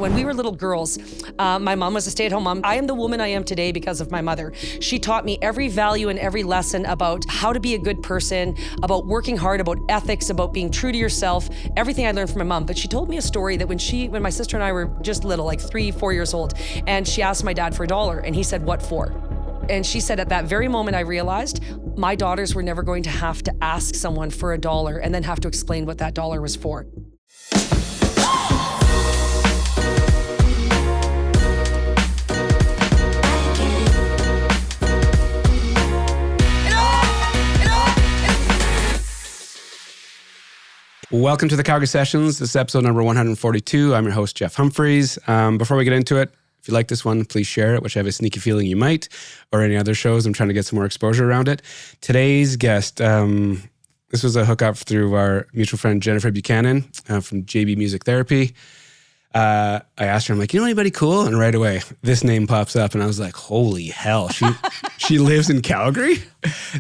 When we were little girls, my mom was a stay-at-home mom. I am the woman I am today because of my mother. She taught me every value and every lesson about how to be a good person, about working hard, about ethics, about being true to yourself, everything I learned from my mom. But she told me a story that when my sister and I were just little, like 3-4 years old, and she asked my dad for $1, and he said, "What for?" And she said, at that very moment, I realized my daughters were never going to have to ask someone for $1 and then have to explain what that dollar was for. Welcome to the Calgary Sessions. This is episode number 142. I'm your host, Jeff Humphreys. Before we get into it, if you like this one, please share it, which I have a sneaky feeling you might, or any other shows. I'm trying to get some more exposure around it. Today's guest, this was a hookup through our mutual friend, Jennifer Buchanan from JB Music Therapy. I asked her, I'm like, you know anybody cool? And right away, this name pops up and I was like, holy hell, she lives in Calgary?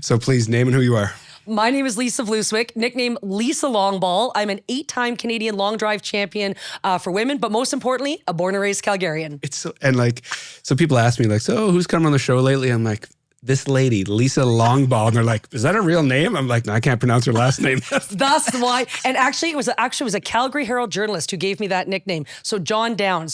So please name and who you are. My name is Lisa Vlooswyk, nicknamed Lisa Longball. I'm an 8-time Canadian long drive champion for women, but most importantly, a born and raised Calgarian. So people ask me like, so who's come on the show lately? I'm like, this lady, Lisa Longball. And they're like, is that a real name? I'm like, no, I can't pronounce her last name. That's why. And actually, it was a Calgary Herald journalist who gave me that nickname. So John Down,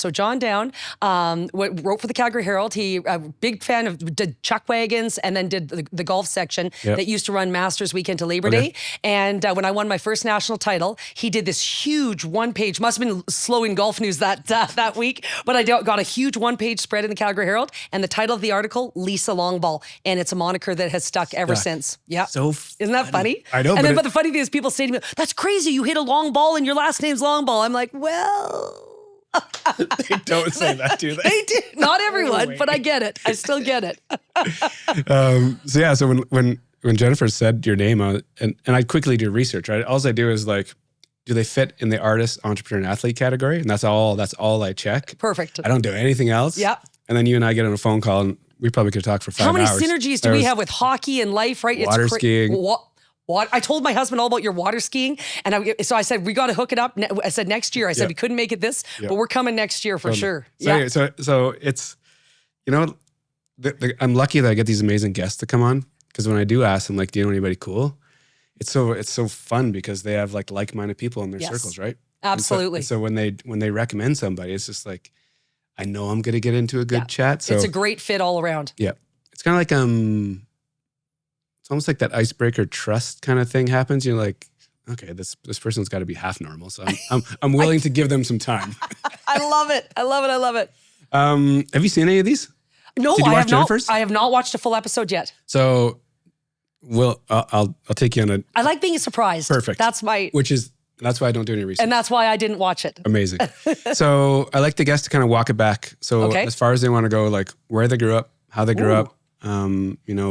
wrote for the Calgary Herald. He a big fan of did chuck wagons and then did the golf section that used to run Masters Weekend to Labor Day. And when I won my first national title, he did this huge one-page, must have been slow in golf news that week, but I got a huge one-page spread in the Calgary Herald, and the title of the article, Lisa Longball. And it's a moniker that has stuck ever since. Yeah. So Isn't that funny? I know. But the funny thing is people say to me, that's crazy. You hit a long ball and your last name's Longball. I'm like, well. They don't say that, do they? They do. Not everyone, but I get it. I still get it. So when Jennifer said your name, and I quickly do research, right? All I do is like, do they fit in the artist, entrepreneur, and athlete category? And that's all I check. Perfect. I don't do anything else. Yeah. And then you and I get on a phone call and we probably could talk for 5 hours. How many synergies do we have with hockey and life, right? Water skiing. I told my husband all about your water skiing. And so I said, we got to hook it up. I said, next year. I said, we couldn't make it this, but we're coming next year for sure. So, anyway, so it's, I'm lucky that I get these amazing guests to come on. Because when I do ask them, like, do you know anybody cool? It's so fun because they have like-minded people in their circles, right? Absolutely. And so when they recommend somebody, it's just like, I know I'm going to get into a good chat. So it's a great fit all around. Yeah. It's kind of like, it's almost like that icebreaker trust kind of thing happens. You're like, okay, this person's got to be half normal. So I'm willing to give them some time. I love it. I love it. Have you seen any of these? No, Did you watch Jennifer's? I have not watched a full episode yet. So, I'll take you on I like being surprised. Perfect. That's why I don't do any research. And that's why I didn't watch it. Amazing. So I like the guests to kind of walk it back. So as far as they want to go, like where they grew up, how they grew up,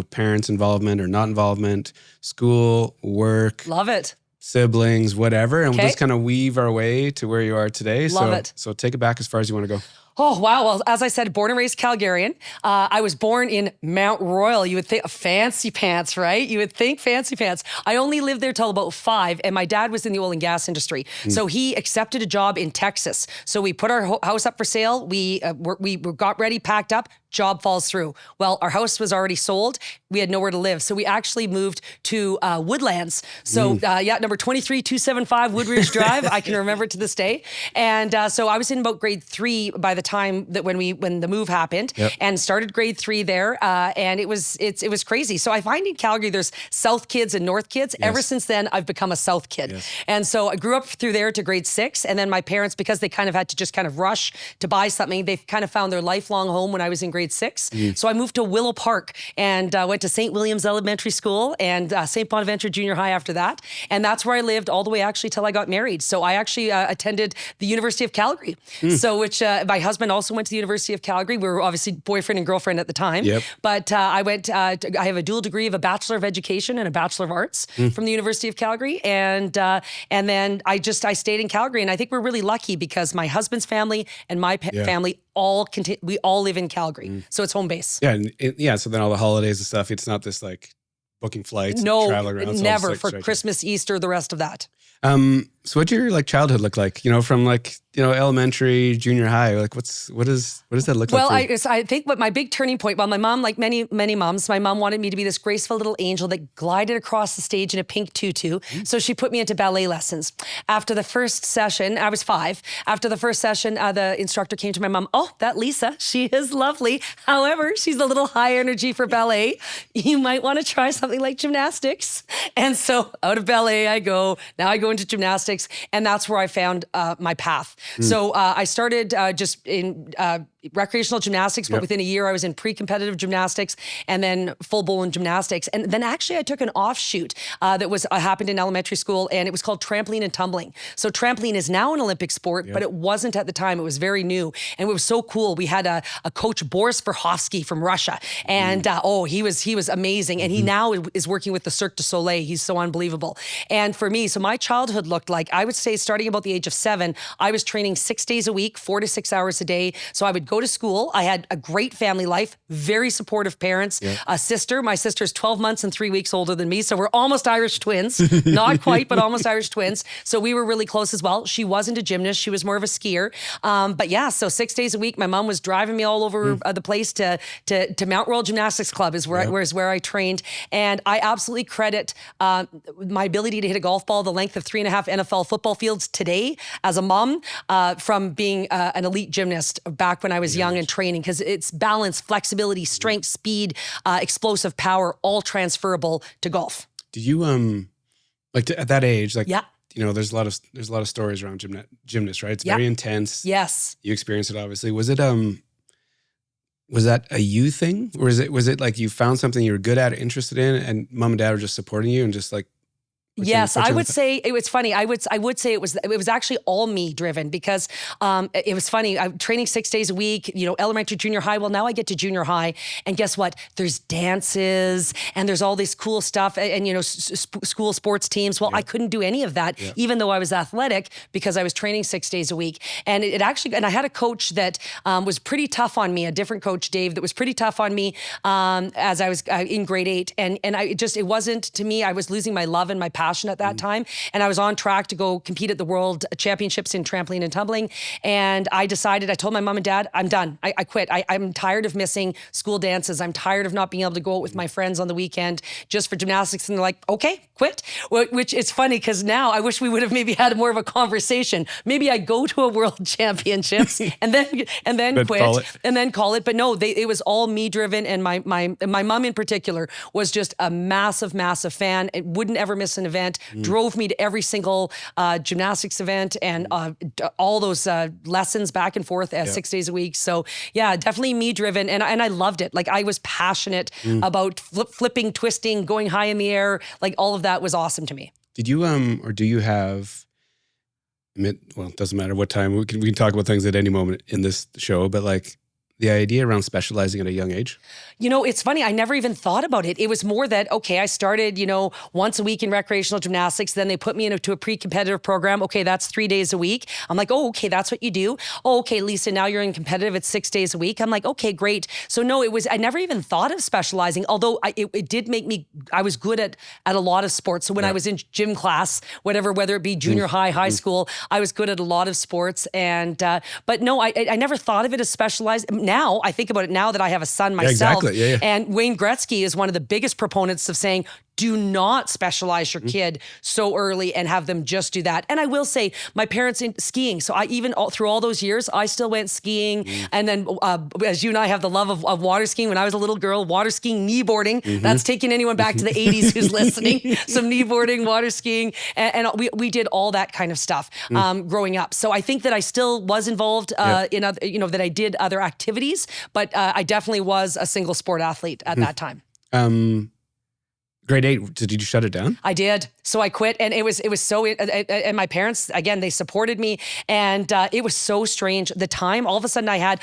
parents' involvement or not involvement, school, work. Love it. Siblings, whatever. And we'll just kind of weave our way to where you are today. Love it. So take it back as far as you want to go. Oh, wow. Well, as I said, born and raised Calgarian. I was born in Mount Royal. You would think fancy pants, right? You would think fancy pants. I only lived there till about 5, and my dad was in the oil and gas industry. So he accepted a job in Texas. So we put our house up for sale. We got ready, packed up. Job falls through. Well, our house was already sold. We had nowhere to live. So we actually moved to Woodlands. So number 23275 Woodridge Drive. I can remember it to this day. And so I was in about grade 3 by the time that when the move happened, and started grade 3 there. And it was crazy. So I find in Calgary, there's South kids and North kids. Ever since then, I've become a South kid. And so I grew up through there to grade 6. And then my parents, because they kind of had to just kind of rush to buy something, they kind of found their lifelong home when I was in grade 6. So I moved to Willow Park and went to St. William's Elementary School and St. Bonaventure Junior High after that. And that's where I lived all the way actually till I got married. So I actually attended the University of Calgary. So which my husband also went to the University of Calgary. We were obviously boyfriend and girlfriend at the time. But I went, I have a dual degree of a Bachelor of Education and a Bachelor of Arts from the University of Calgary. And then I stayed in Calgary. And I think we're really lucky because my husband's family and my family we all live in Calgary. So it's home base. Yeah. So then all the holidays and stuff, it's not this like booking flights, traveling around. Never for Christmas, Easter, the rest of that. So what'd your like childhood look like? From like, elementary, junior high, like what does that look Well, like? I think what my big turning point, well, my mom, like many moms, my mom wanted me to be this graceful little angel that glided across the stage in a pink tutu. So she put me into ballet lessons. After the first session, I was 5. After the first session, the instructor came to my mom, "Oh, that Lisa, she is lovely. However, she's a little high energy for ballet. You might want to try something like gymnastics." And so out of ballet I go. Now I go into gymnastics, and that's where I found my path. So I started just in recreational gymnastics, but within a year I was in pre-competitive gymnastics and then full-blown gymnastics. And then actually I took an offshoot that was happened in elementary school, and it was called trampoline and tumbling. So trampoline is now an Olympic sport, but it wasn't at the time. It was very new, and it was so cool. We had a coach, Boris Verhovsky from Russia, and he was amazing. And he now is working with the Cirque du Soleil. He's so unbelievable. And for me, so my childhood looked like, I would say starting about the age of 7, I was training 6 days a week, 4 to 6 hours a day. So I would go to school. I had a great family life, very supportive parents, a sister. My sister's 12 months and 3 weeks older than me. So we're almost Irish twins. Not quite, but almost Irish twins. So we were really close as well. She wasn't a gymnast. She was more of a skier. But yeah, so 6 days a week, my mom was driving me all over the place to Mount Royal Gymnastics Club is where I trained. And I absolutely credit my ability to hit a golf ball the length of 3.5 NFL football fields today as a mom from being an elite gymnast back when I was young and training, because it's balance, flexibility, strength, speed, explosive power, all transferable to golf. Did you at that age, like there's a lot of stories around gymnasts, right? It's very intense. Yes. You experienced it obviously. Was that a you thing, or was it like you found something you were good at, interested in, and mom and dad were just supporting you and just like? Yes, I would say it was funny. I would say it was actually all me driven, because it was funny. I'm training 6 days a week, elementary, junior high. Well, now I get to junior high, and guess what? There's dances and there's all this cool stuff, and school sports teams. Well, I couldn't do any of that, even though I was athletic, because I was training 6 days a week. And it actually, and I had a coach that was pretty tough on me, a different coach, Dave, that was pretty tough on me as I was in grade 8, and it wasn't, to me, I was losing my love and my passion at that time. And I was on track to go compete at the World Championships in trampoline and tumbling. And I told my mom and dad, I'm done. I quit. I'm tired of missing school dances. I'm tired of not being able to go out with my friends on the weekend just for gymnastics. And they're like, okay, quit. Which is funny, because now I wish we would have maybe had more of a conversation. Maybe I go to a World Championships and then quit and then call it. But no, it was all me driven. And my mom in particular was just a massive, massive fan. It wouldn't ever miss an event. Drove me to every single gymnastics event and all those lessons back and forth 6 days a week. So yeah, definitely me driven. And I loved it. Like, I was passionate about flipping, twisting, going high in the air. Like, all of that was awesome to me. Did you, or do you have, well, it doesn't matter what time, we can talk about things at any moment in this show, but like the idea around specializing at a young age? It's funny. I never even thought about it. It was more that, okay, I started, once a week in recreational gymnastics. Then they put me into a pre-competitive program. Okay, that's 3 days a week. I'm like, oh, okay, that's what you do. Oh, okay, Lisa, now you're in competitive. It's 6 days a week. I'm like, okay, great. So no, I never even thought of specializing, although it did make me, I was good at a lot of sports. So when I was in gym class, whether it be junior high school, I was good at a lot of sports. And, but no, I never thought of it as specialized. Now, I think about it now that I have a son myself. Yeah. And Wayne Gretzky is one of the biggest proponents of saying, do not specialize your kid so early and have them just do that. And I will say, my parents in skiing. So I through all those years, I still went skiing. And then as you and I have the love of water skiing, when I was a little girl, water skiing, knee boarding, that's taking anyone back to the 80s who's listening. Some knee boarding, water skiing. And we did all that kind of stuff growing up. So I think that I still was involved in other, that I did other activities, but I definitely was a single sport athlete at that time. Grade 8, did you shut it down? I did. So I quit, and it was so, and my parents, again, they supported me, and it was so strange. The time, all of a sudden I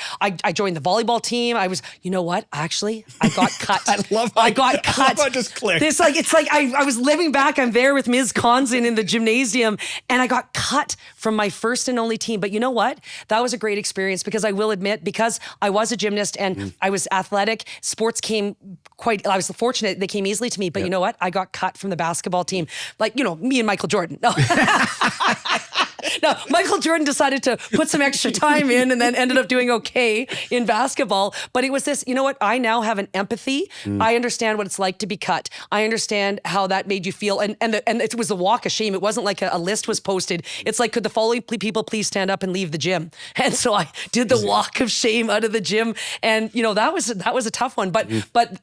joined the volleyball team. I was, you know what? Actually, I got cut. I got cut. I love how it just clicked. It's like I was living back. I'm there with Ms. Conzin in the gymnasium, and I got cut from my first and only team. But you know what? That was a great experience, because I will admit, because I was a gymnast and I was athletic, sports came I was fortunate, they came easily to me. But know what? I got cut from the basketball team. Like, me and Michael Jordan. No. No, Michael Jordan decided to put some extra time in and then ended up doing okay in basketball. But it was this, you know what? I now have an empathy. I understand what it's like to be cut. I understand how that made you feel. And it was a walk of shame. It wasn't like a list was posted. It's like, could the following people please stand up and leave the gym? And so I did the walk of shame out of the gym. And, that was a tough one. But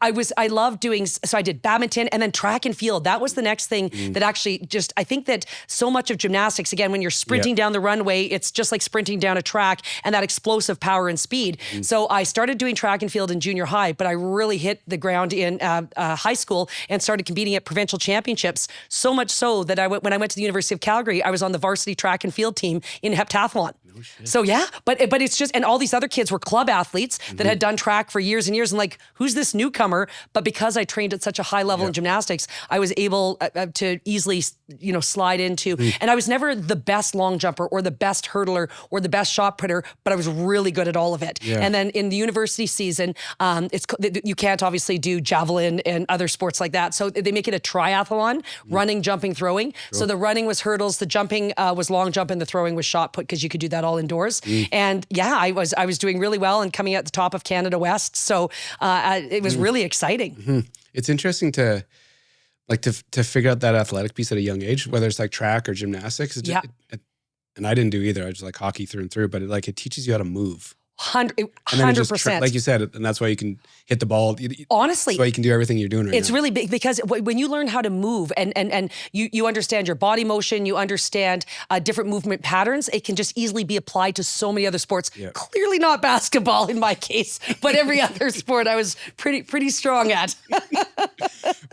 I loved doing, so I did badminton and then track and field. That was the next thing that actually I think that so much of gymnastics, again, when you're sprinting down the runway, it's just like sprinting down a track and that explosive power and speed. So I started doing track and field in junior high, but I really hit the ground in high school and started competing at provincial championships. So much so that when I went to the University of Calgary, I was on the varsity track and field team in heptathlon. No shit. So yeah, but it's just, and all these other kids were club athletes that had done track for years and years, and like, who's this newcomer? But because I trained at such a high level in gymnastics, I was able to easily, slide into, and I was never the best long jumper or the best hurdler or the best shot putter, but I was really good at all of it. Yeah. And then in the university season, you can't obviously do javelin and other sports like that. So they make it a triathlon, running, jumping, throwing. Sure. So the running was hurdles, the jumping was long jump, and the throwing was shot put, because you could do that all indoors. And yeah, I was doing really well and coming at the top of Canada West. So it was really exciting. It's interesting to figure out that athletic piece at a young age, whether it's like track or gymnastics. And I didn't do either. I was like hockey through and through, but it teaches you how to move. 100%. Like you said, and that's why you can hit the ball. Honestly. That's why you can do everything you're doing right now. It's really big, because when you learn how to move and you understand your body motion, you understand different movement patterns, it can just easily be applied to so many other sports. Yeah. Clearly not basketball in my case, but every other sport I was pretty strong at.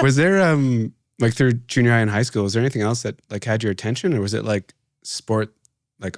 Was there, through junior high and high school, was there anything else that had your attention, or was it like sport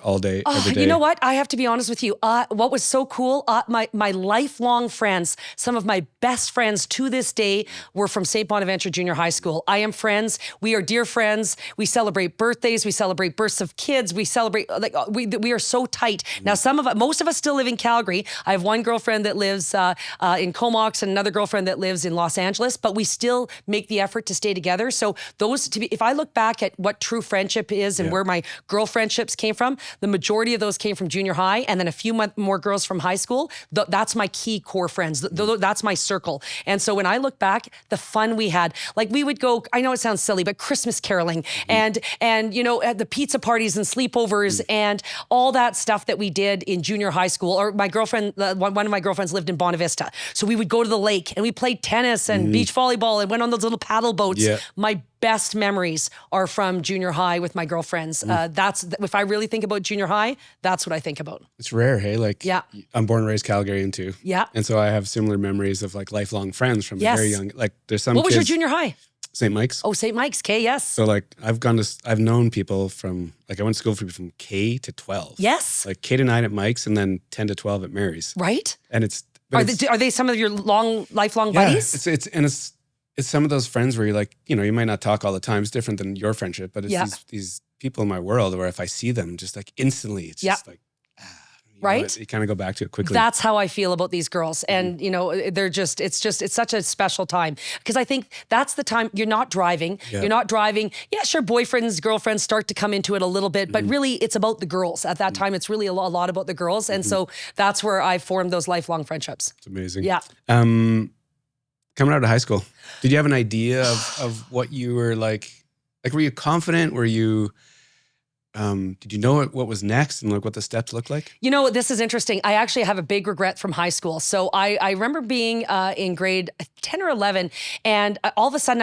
all day, every day? You know what? I have to be honest with you. What was so cool, my lifelong friends, some of my best friends to this day were from St. Bonaventure Junior High School. I am friends. We are dear friends. We celebrate birthdays. We celebrate births of kids. We celebrate, we are so tight. Now, most of us still live in Calgary. I have one girlfriend that lives in Comox and another girlfriend that lives in Los Angeles, but we still make the effort to stay together. So if I look back at what true friendship is and where my girl friendships came from, the majority of those came from junior high, and then a few more girls from high school. That's my key core friends. That's my circle. And so when I look back, the fun we had, we would go, I know it sounds silly, but Christmas caroling and at the pizza parties and sleepovers and all that stuff that we did in junior high school. Or my girlfriend, one of my girlfriends lived in Bonavista. So we would go to the lake and we played tennis and beach volleyball and went on those little paddle boats. Yeah. My best memories are from junior high with my girlfriends. If I really think about junior high, that's what I think about. It's rare, hey? I'm born and raised Calgarian too. Yeah. And so I have similar memories of lifelong friends from very young. There's some. What was your junior high? St. Mike's. Oh, St. Mike's, K, yes. So I've known people from, I went to school for people from K to 12. Yes. K to 9 at Mike's and then 10 to 12 at Mary's. Right. And are they some of your lifelong buddies? It's some of those friends where you're you might not talk all the time. It's different than your friendship, but it's these people in my world where if I see them, just instantly, it's just right? You kind of go back to it quickly. That's how I feel about these girls. And, it's such a special time. Because I think that's the time you're not driving. Yeah. You're not driving. Yeah, sure, boyfriends, girlfriends start to come into it a little bit, but really it's about the girls. At that time, it's really a lot about the girls. And so that's where I formed those lifelong friendships. It's amazing. Yeah. Coming out of high school, did you have an idea of what you were like? Were you confident? Were you... did you know what was next and what the steps looked like? This is interesting. I actually have a big regret from high school. So I remember being in grade 10 or 11, and all of a sudden,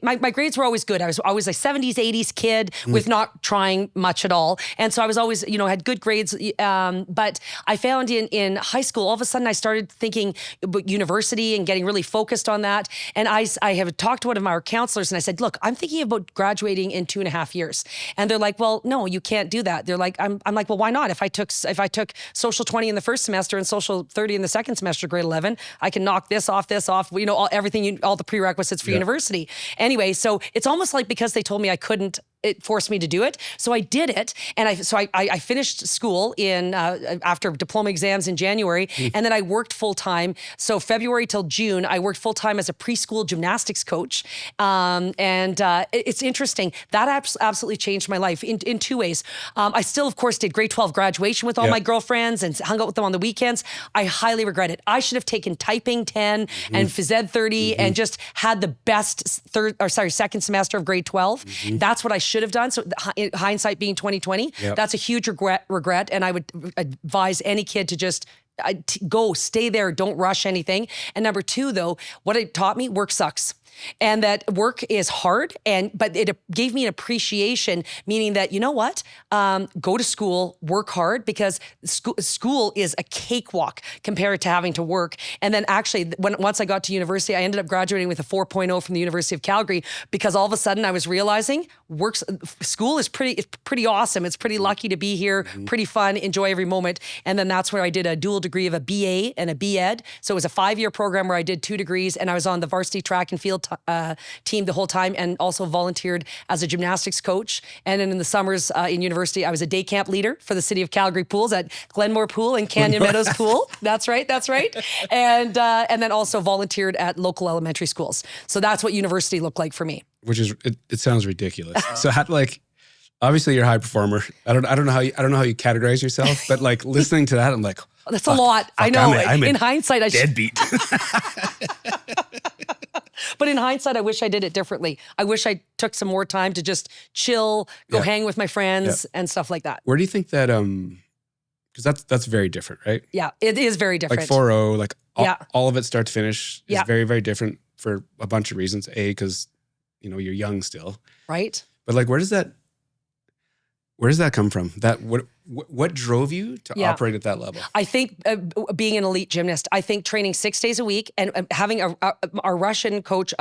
my grades were always good. I was always a 70s, 80s kid with not trying much at all. And so I was always, had good grades. But I found in high school, all of a sudden I started thinking about university and getting really focused on that. And I have talked to one of our counselors and I said, look, I'm thinking about graduating in 2.5 years. And they're like, well, no, you can't do that. They're like, I'm like, well, why not? If I took social 20 in the first semester and social 30 in the second semester, grade 11, I can knock this off, all the prerequisites for university. Anyway, so it's almost like because they told me I couldn't, it forced me to do it. So I did it. And I finished school in after diploma exams in January. And then I worked full time. So February till June, I worked full time as a preschool gymnastics coach. It's interesting. That absolutely changed my life in two ways. I still, of course, did grade 12 graduation with all my girlfriends and hung out with them on the weekends. I highly regret it. I should have taken typing 10 and phys ed 30 and just had the best second semester of grade 12. That's what I should have done. So hindsight being 2020, that's a huge regret. And I would advise any kid to just go, stay there, don't rush anything. And number two, though, what it taught me, work sucks. And that work is hard, but it gave me an appreciation, meaning that, you know what, go to school, work hard, because school is a cakewalk compared to having to work. And then actually, once I got to university, I ended up graduating with a 4.0 from the University of Calgary, because all of a sudden I was realizing school is pretty awesome. It's pretty lucky to be here, pretty fun, enjoy every moment. And then that's where I did a dual degree of a BA and a BEd. So it was a 5-year program where I did 2 degrees, and I was on the varsity track and field team the whole time, and also volunteered as a gymnastics coach. And then in the summers in university, I was a day camp leader for the City of Calgary pools at Glenmore Pool and Canyon Meadows Pool. That's right. And then also volunteered at local elementary schools. So that's what university looked like for me. Which is, it sounds ridiculous. So obviously you're a high performer. I don't know how you categorize yourself, but like listening to that, I'm like, that's a lot. I know. In hindsight, I deadbeat. But in hindsight, I wish I did it differently. I wish I took some more time to just chill, go hang with my friends and stuff like that. Where do you think that, because that's very different, right? Yeah, it is very different. Like 4.0, like all of it start to finish is very, very different for a bunch of reasons. A, because, you're young still. Right. But like, where does that come from? What drove you to operate at that level? I think being an elite gymnast, I think training 6 days a week and having our Russian coach,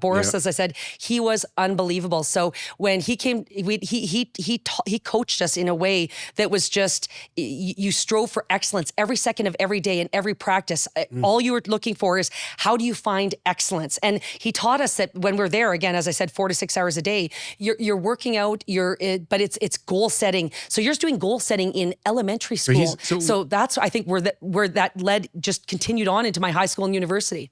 Boris, as I said, he was unbelievable. So when he came, he coached us in a way that was just, you strove for excellence every second of every day and every practice. All you were looking for is, how do you find excellence? And he taught us that when we're there, again, as I said, 4 to 6 hours a day, you're working out, but it's goal setting. So you're just doing goal setting in elementary school. So that's, I think, where that led, just continued on into my high school and university.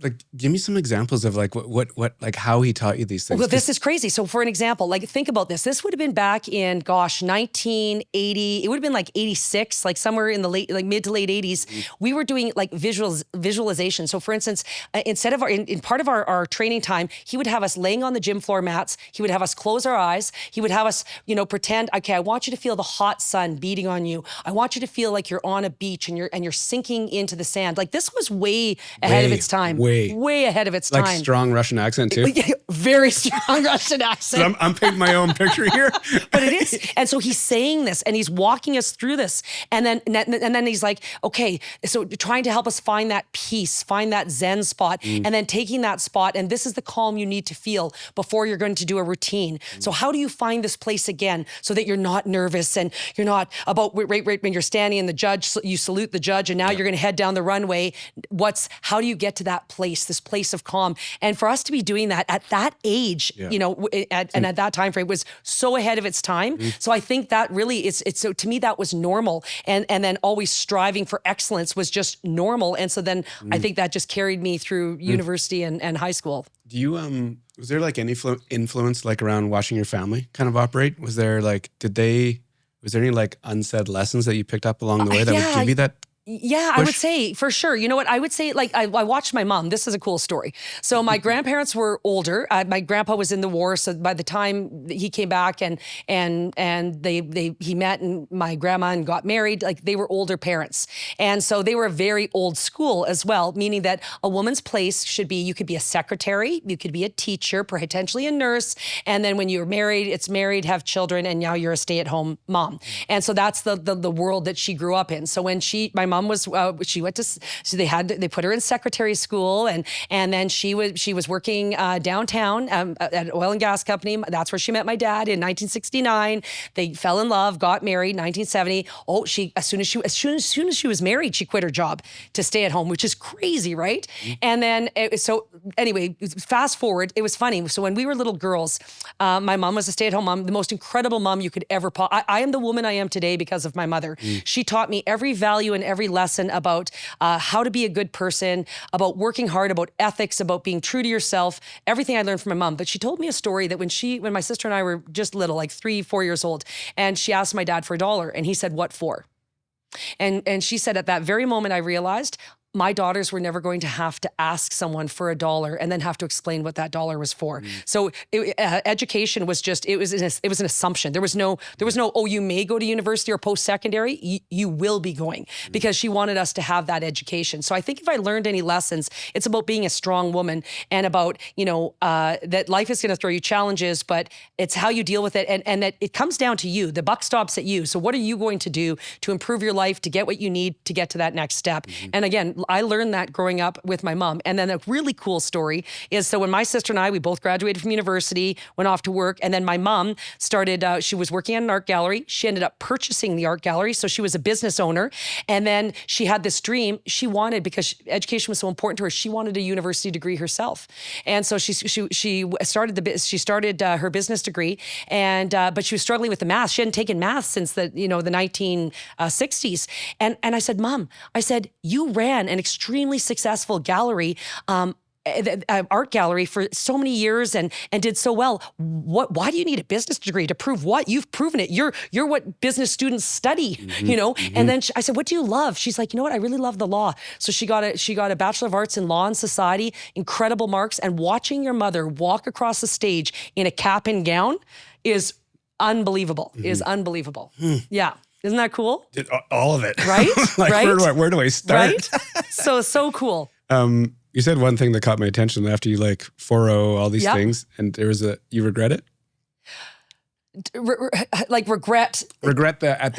Like, give me some examples of like what like how he taught you these things. Well, this is crazy. So for an example, like think about this. This would have been back in 1980. It would have been like 86, like somewhere in the mid to late 80s. We were doing like visualization. So for instance, instead of in part of our training time, he would have us laying on the gym floor mats. He would have us close our eyes. He would have us, pretend, okay, I want you to feel the hot sun beating on you. I want you to feel like you're on a beach and you're sinking into the sand. Like, this was way ahead of its time. Way ahead of its time. Like strong Russian accent too? Very strong Russian accent. So I'm painting my own picture here. But it is. And so he's saying this and he's walking us through this. And then he's like, okay, so trying to help us find that peace, find that Zen spot, and then taking that spot, and this is the calm you need to feel before you're going to do a routine. So how do you find this place again so that you're not nervous and you're not about right when you're standing and the judge, you salute the judge, and now you're going to head down the runway. How do you get to that place, this place of calm? And for us to be doing that at that age, and at that time frame, was so ahead of its time. So I think that really so to me, that was normal. And then always striving for excellence was just normal. And so then I think that just carried me through university and high school. Do you, was there like any influence like around watching your family kind of operate? Was there any like unsaid lessons that you picked up along the way that would give you that? Yeah, I would say for sure. You know what? I would say, like, I watched my mom. This is a cool story. So my grandparents were older. My grandpa was in the war. So by the time he came back and he met and my grandma and got married, like, they were older parents. And so they were very old school as well, meaning that a woman's place should be, you could be a secretary, you could be a teacher, potentially a nurse. And then when you're married, it's married, have children, and now you're a stay-at-home mom. And so that's the world that she grew up in. So when my mom was, she went to, so they put her in secretary school, and then she was working downtown at an oil and gas company. That's where she met my dad in 1969. They fell in love, got married, 1970. Oh, as soon as she was married, she quit her job to stay at home, which is crazy, right? And then, so anyway, fast forward, it was funny. So when we were little girls, my mom was a stay-at-home mom, the most incredible mom you could ever. I am the woman I am today because of my mother. She taught me every value and every lesson about how to be a good person, about working hard, about ethics, about being true to yourself, everything I learned from my mom. But she told me a story that when my sister and I were just little, like 3-4 years old, and she asked my dad for $1, and he said, "What for?" And she said, at that very moment, I realized my daughters were never going to have to ask someone for $1 and then have to explain what that $1 was for. So education was just, it was an assumption. There was no, oh, you may go to university or post-secondary, you will be going, because she wanted us to have that education. So I think if I learned any lessons, it's about being a strong woman, and about, that life is going to throw you challenges, but it's how you deal with it, and that it comes down to you. The buck stops at you. So what are you going to do to improve your life, to get what you need to get to that next step? And again, I learned that growing up with my mom. And then a really cool story is, so when my sister and I, we both graduated from university, went off to work, and then my mom started, she was working at an art gallery. She ended up purchasing the art gallery. So she was a business owner. And then she had this dream she wanted, because education was so important to her, she wanted a university degree herself. And so she started her business degree, and but she was struggling with the math. She hadn't taken math since the 1960s. And I said, "Mom," I said, "you ran an extremely successful gallery, art gallery for so many years, and did so well. Why do you need a business degree to prove what? You've proven it. You're what business students study, And then I said, "What do you love?" She's like, "You know what? I really love the law." So she got a Bachelor of Arts in Law and Society, incredible marks. And watching your mother walk across the stage in a cap and gown is unbelievable. Is unbelievable. Yeah. Isn't that cool? All of it. Right? Like, right? Where do I start? Right? So cool. You said one thing that caught my attention after you 4-0 all these things, and there was you regret it? Regret. Regret that at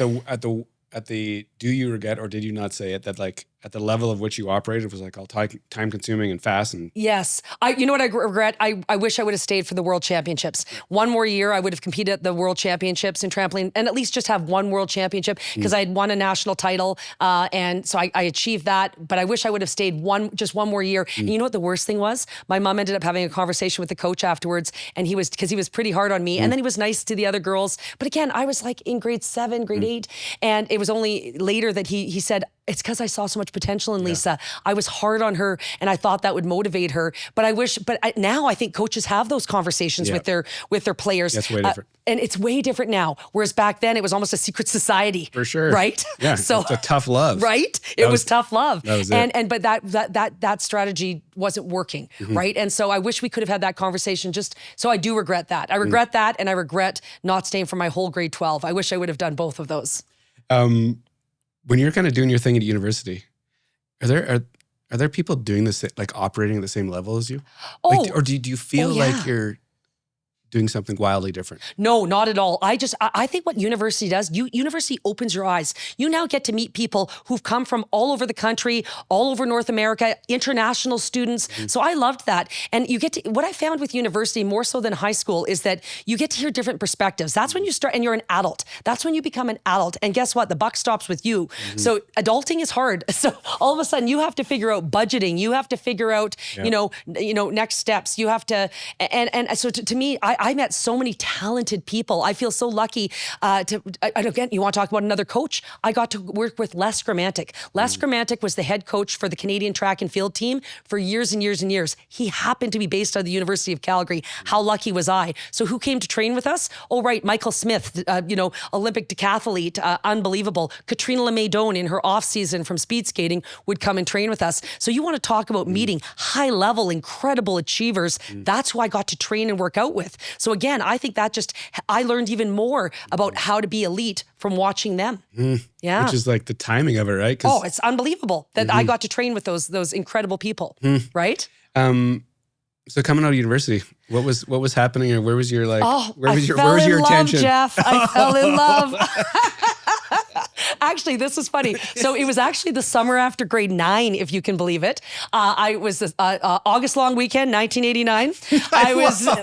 the do you regret, or did you not say it, that at the level of which you operated was all time consuming and fast? And yes, you know what I regret? I wish I would have stayed for the World Championships. One more year, I would have competed at the World Championships in trampoline, and at least just have one World Championship, because I had won a national title, and so I achieved that. But I wish I would have stayed just one more year. And you know what the worst thing was? My mom ended up having a conversation with the coach afterwards, and because he was pretty hard on me, and then he was nice to the other girls. But again, I was in grade 7, grade 8, and it was only later that he said, "It's because I saw so much potential in Lisa. I was hard on her, and I thought that would motivate her." But now I think coaches have those conversations with their players. That's way different. And it's way different now. Whereas back then, it was almost a secret society. For sure. Right? Yeah. So it's a tough love. Right? It was tough love. That was it. But that strategy wasn't working. Right? And so I wish we could have had that conversation. So I do regret that. I regret that, and I regret not staying for my whole grade 12. I wish I would have done both of those. When you're kind of doing your thing at university, are there people doing this, operating at the same level as you? Oh, or do you feel like you're doing something wildly different? No, not at all. I think what university does, university opens your eyes. You now get to meet people who've come from all over the country, all over North America, international students. So I loved that. And what I found with university more so than high school is that you get to hear different perspectives. That's when you start, and you're an adult. That's when you become an adult. And guess what? The buck stops with you. So adulting is hard. So all of a sudden you have to figure out budgeting. You have to figure out, next steps. You have to, and so to me, I met so many talented people. I feel so lucky again, you want to talk about another coach? I got to work with Les Gramantic. Les Gramantic was the head coach for the Canadian track and field team for years and years and years. He happened to be based out of the University of Calgary. How lucky was I? So who came to train with us? Oh, right, Michael Smith, Olympic decathlete, unbelievable. Katrina LeMaidon in her off season from speed skating would come and train with us. So you want to talk about meeting high level, incredible achievers. That's who I got to train and work out with. So again, I think I learned even more about how to be elite from watching them. Yeah. Which is the timing of it, right? Oh, it's unbelievable that I got to train with those incredible people, right? So coming out of university, what was happening, or where was your where was your attention? Jeff, I fell in love. Actually, this was funny. So it was actually the summer after grade 9, if you can believe it. I was August long weekend, 1989.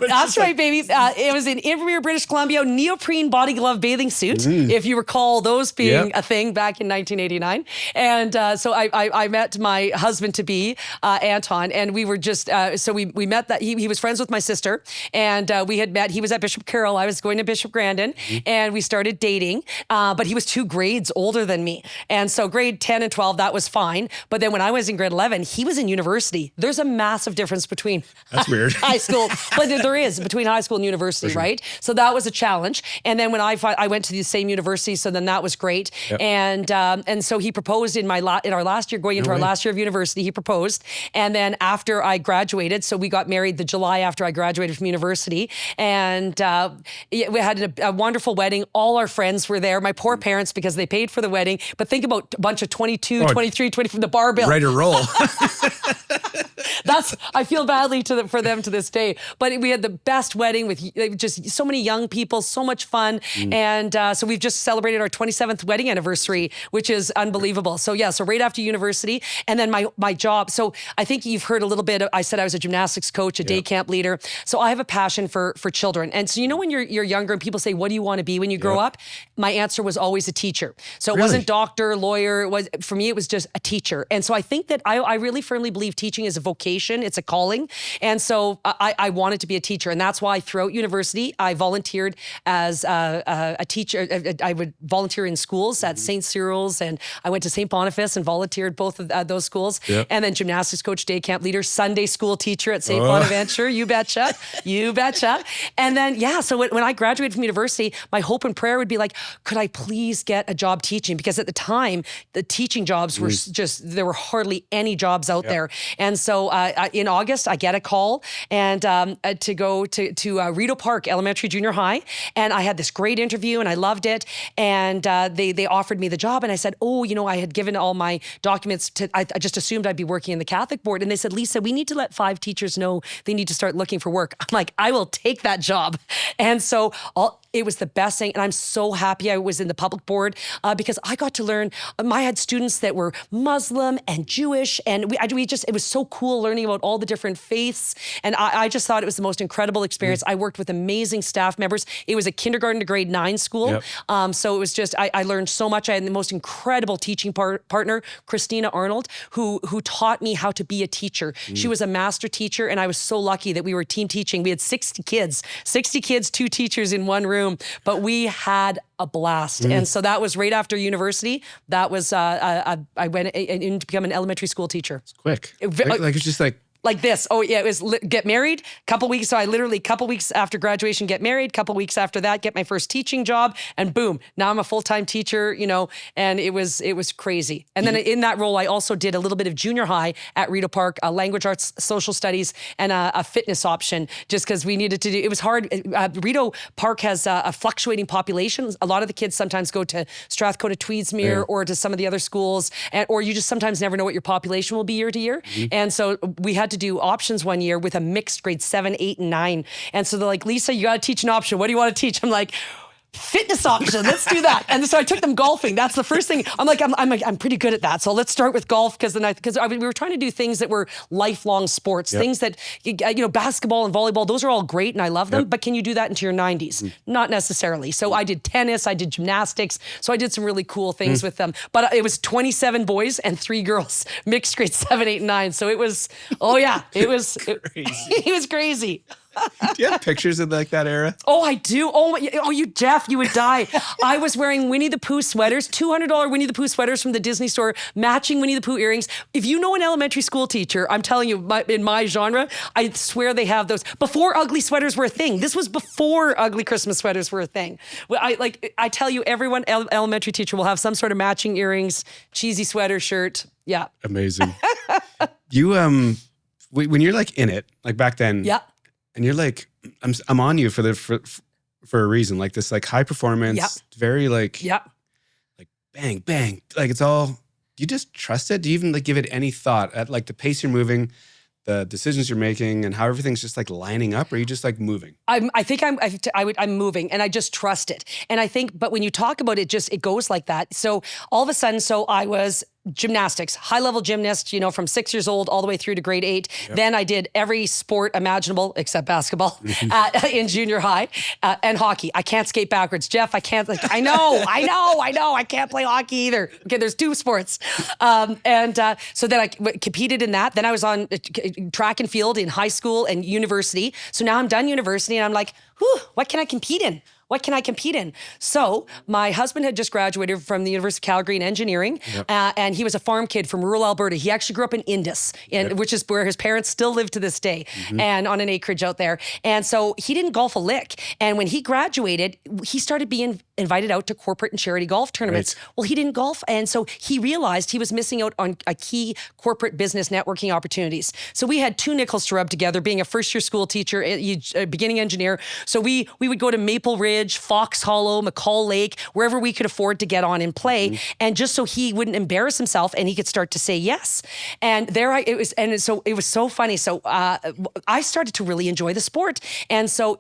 That's right, baby. It was in Invermere, British Columbia, neoprene body glove bathing suit, if you recall those being a thing back in 1989. And so I met my husband-to-be, Anton, and we were just, so we met that, he was friends with my sister, and we had met, he was at Bishop Carroll, I was going to Bishop Grandin, and we started dating, but he was 2 grades older than me. And so grade 10 and 12, that was fine. But then when I was in grade 11, he was in university. There's a massive difference between That's weird. high school, but there is between high school and university, right? So that was a challenge. And then when I went to the same university, so then that was great. Yep. And so he proposed in our last year, going into our last year of university, he proposed. And then after I graduated, so we got married the July after I graduated from university. And we had a wonderful wedding. All our friends were there. My poor parents, because they paid for the wedding. But think about a bunch of 22, 23, 20 from the bar bill. Right, or roll. I feel badly for them to this day. But we had the best wedding with just so many young people, so much fun. And so we've just celebrated our 27th wedding anniversary, which is unbelievable. So yeah, so right after university, and then my job. So I think you've heard a little bit, I said I was a gymnastics coach, a day camp leader. So I have a passion for children. And so when you're younger and people say, what do you want to be when you grow up? My answer was always a teacher. So it wasn't doctor, lawyer. For me, it was just a teacher. And so I think that I really firmly believe teaching is a vocation. It's a calling. And so I wanted to be a teacher. And that's why throughout university, I volunteered as a teacher. I would volunteer in schools at St. Cyril's, and I went to St. Boniface and volunteered both of those schools. Yep. And then gymnastics coach, day camp leader, Sunday school teacher at St. Bonaventure. You betcha. You betcha. And then, so when I graduated from university, my hope and prayer would be like, could I please get a job teaching? Because at the time, the teaching jobs were there were hardly any jobs out there. And so in August, I get a call and to go to Rideau Park Elementary Junior High. And I had this great interview and I loved it. And they offered me the job. And I said, I had given all my documents I just assumed I'd be working in the Catholic board. And they said, Lisa, we need to let 5 teachers know they need to start looking for work. I'm like, I will take that job. And so it was the best thing. And I'm so happy I was in the public board because I got to learn. I had students that were Muslim and Jewish. And it was so cool learning about all the different faiths. And I just thought it was the most incredible experience. I worked with amazing staff members. It was a kindergarten to grade 9 school. Yep. So it was just, I learned so much. I had the most incredible teaching partner, Christina Arnold, who taught me how to be a teacher. She was a master teacher. And I was so lucky that we were team teaching. We had 60 kids, 2 teachers in one room. But we had a blast. And so that was right after university. That was, I went in to become an elementary school teacher. It's quick. It's just like this. Oh yeah, it was get married, couple weeks. So I literally couple weeks after graduation, get married, couple weeks after that, get my first teaching job, and boom, now I'm a full-time teacher, and it was crazy. And then in that role, I also did a little bit of junior high at Rideau Park, language arts, social studies, and a fitness option, just because we needed to do, it was hard. Rideau Park has a fluctuating population. A lot of the kids sometimes go to Strathcona Tweedsmuir or to some of the other schools, or you just sometimes never know what your population will be year to year. And so we had to do options one year with a mixed grade 7, 8, and 9. And so they're like, Lisa, you got to teach an option. What do you want to teach? I'm like, fitness option. Let's do that. And so I took them golfing. That's the first thing. I'm like, I'm pretty good at that. So let's start with golf because we were trying to do things that were lifelong sports, things that, basketball and volleyball, those are all great and I love them, but can you do that into your 90s? Not necessarily. So I did tennis, I did gymnastics. So I did some really cool things with them. But it was 27 boys and 3 girls, mixed grade 7, 8, and 9. So it was, it was crazy. It was crazy. Do you have pictures of that era? Oh, I do. You Jeff, you would die. I was wearing Winnie the Pooh sweaters, $200 Winnie the Pooh sweaters from the Disney store, matching Winnie the Pooh earrings. If you know an elementary school teacher, I'm telling you, in my genre, I swear they have those. Before ugly sweaters were a thing. This was before ugly Christmas sweaters were a thing. I tell you, everyone elementary teacher will have some sort of matching earrings, cheesy sweater, shirt. Yeah. Amazing. You when you're in it, back then. Yeah. And you're like, I'm on you for a reason, this high performance, very bang, bang. It's all, do you just trust it? Do you even give it any thought at the pace you're moving, the decisions you're making and how everything's just like lining up? Or are you just like moving? I'm moving, and I just trust it. And I think, but when you talk about it, it goes like that. So all of a sudden, I was gymnastics, high level gymnast, from 6 years old all the way through to grade 8. Yep. Then I did every sport imaginable except basketball in junior high and hockey. I can't skate backwards. Jeff, I can't, I know. I can't play hockey either. Okay, there's 2 sports. So then I competed in that. Then I was on track and field in high school and university. So now I'm done university and I'm like, what can I compete in? What can I compete in? So my husband had just graduated from the University of Calgary in engineering, and he was a farm kid from rural Alberta. He actually grew up in Indus, which is where his parents still live to this day, and on an acreage out there. And so he didn't golf a lick. And when he graduated, he started being invited out to corporate and charity golf tournaments. Right. Well, he didn't golf, and so he realized he was missing out on a key corporate business networking opportunities. So we had 2 nickels to rub together, being a first-year school teacher, a beginning engineer. So we would go to Maple Ridge, Fox Hollow, McCall Lake, wherever we could afford to get on and play, and just so he wouldn't embarrass himself and he could start to say yes. And it was so funny. So I started to really enjoy the sport. And so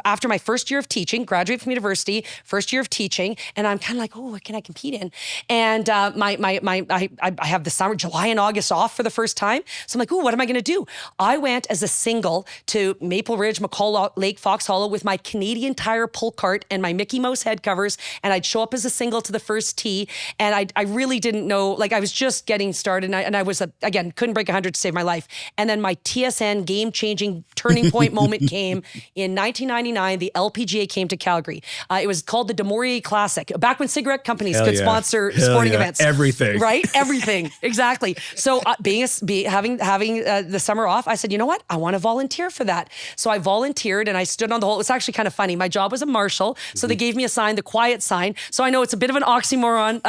after my first year of teaching, graduate from university, first year of teaching, and I'm kind of like, what can I compete in? And I have the summer, July and August off for the first time. So I'm like, what am I going to do? I went as a single to Maple Ridge, McCall Lake, Fox Hollow with my Canadian Tire pull cart and my Mickey Mouse head covers, and I'd show up as a single to the first tee, and I really didn't know, I was just getting started, and I was, again, couldn't break 100 to save my life. And then my TSN game-changing turning point moment came in 1999. The LPGA came to Calgary. It was called the Demorier Classic, back when cigarette companies could sponsor sporting events. Everything. Right? Everything. Exactly. So having the summer off, I said, you know what? I want to volunteer for that. So I volunteered, and I stood on the hole. It's actually kind of funny. My job was a marshal, so they gave me a sign, the quiet sign. So I know it's a bit of an oxymoron.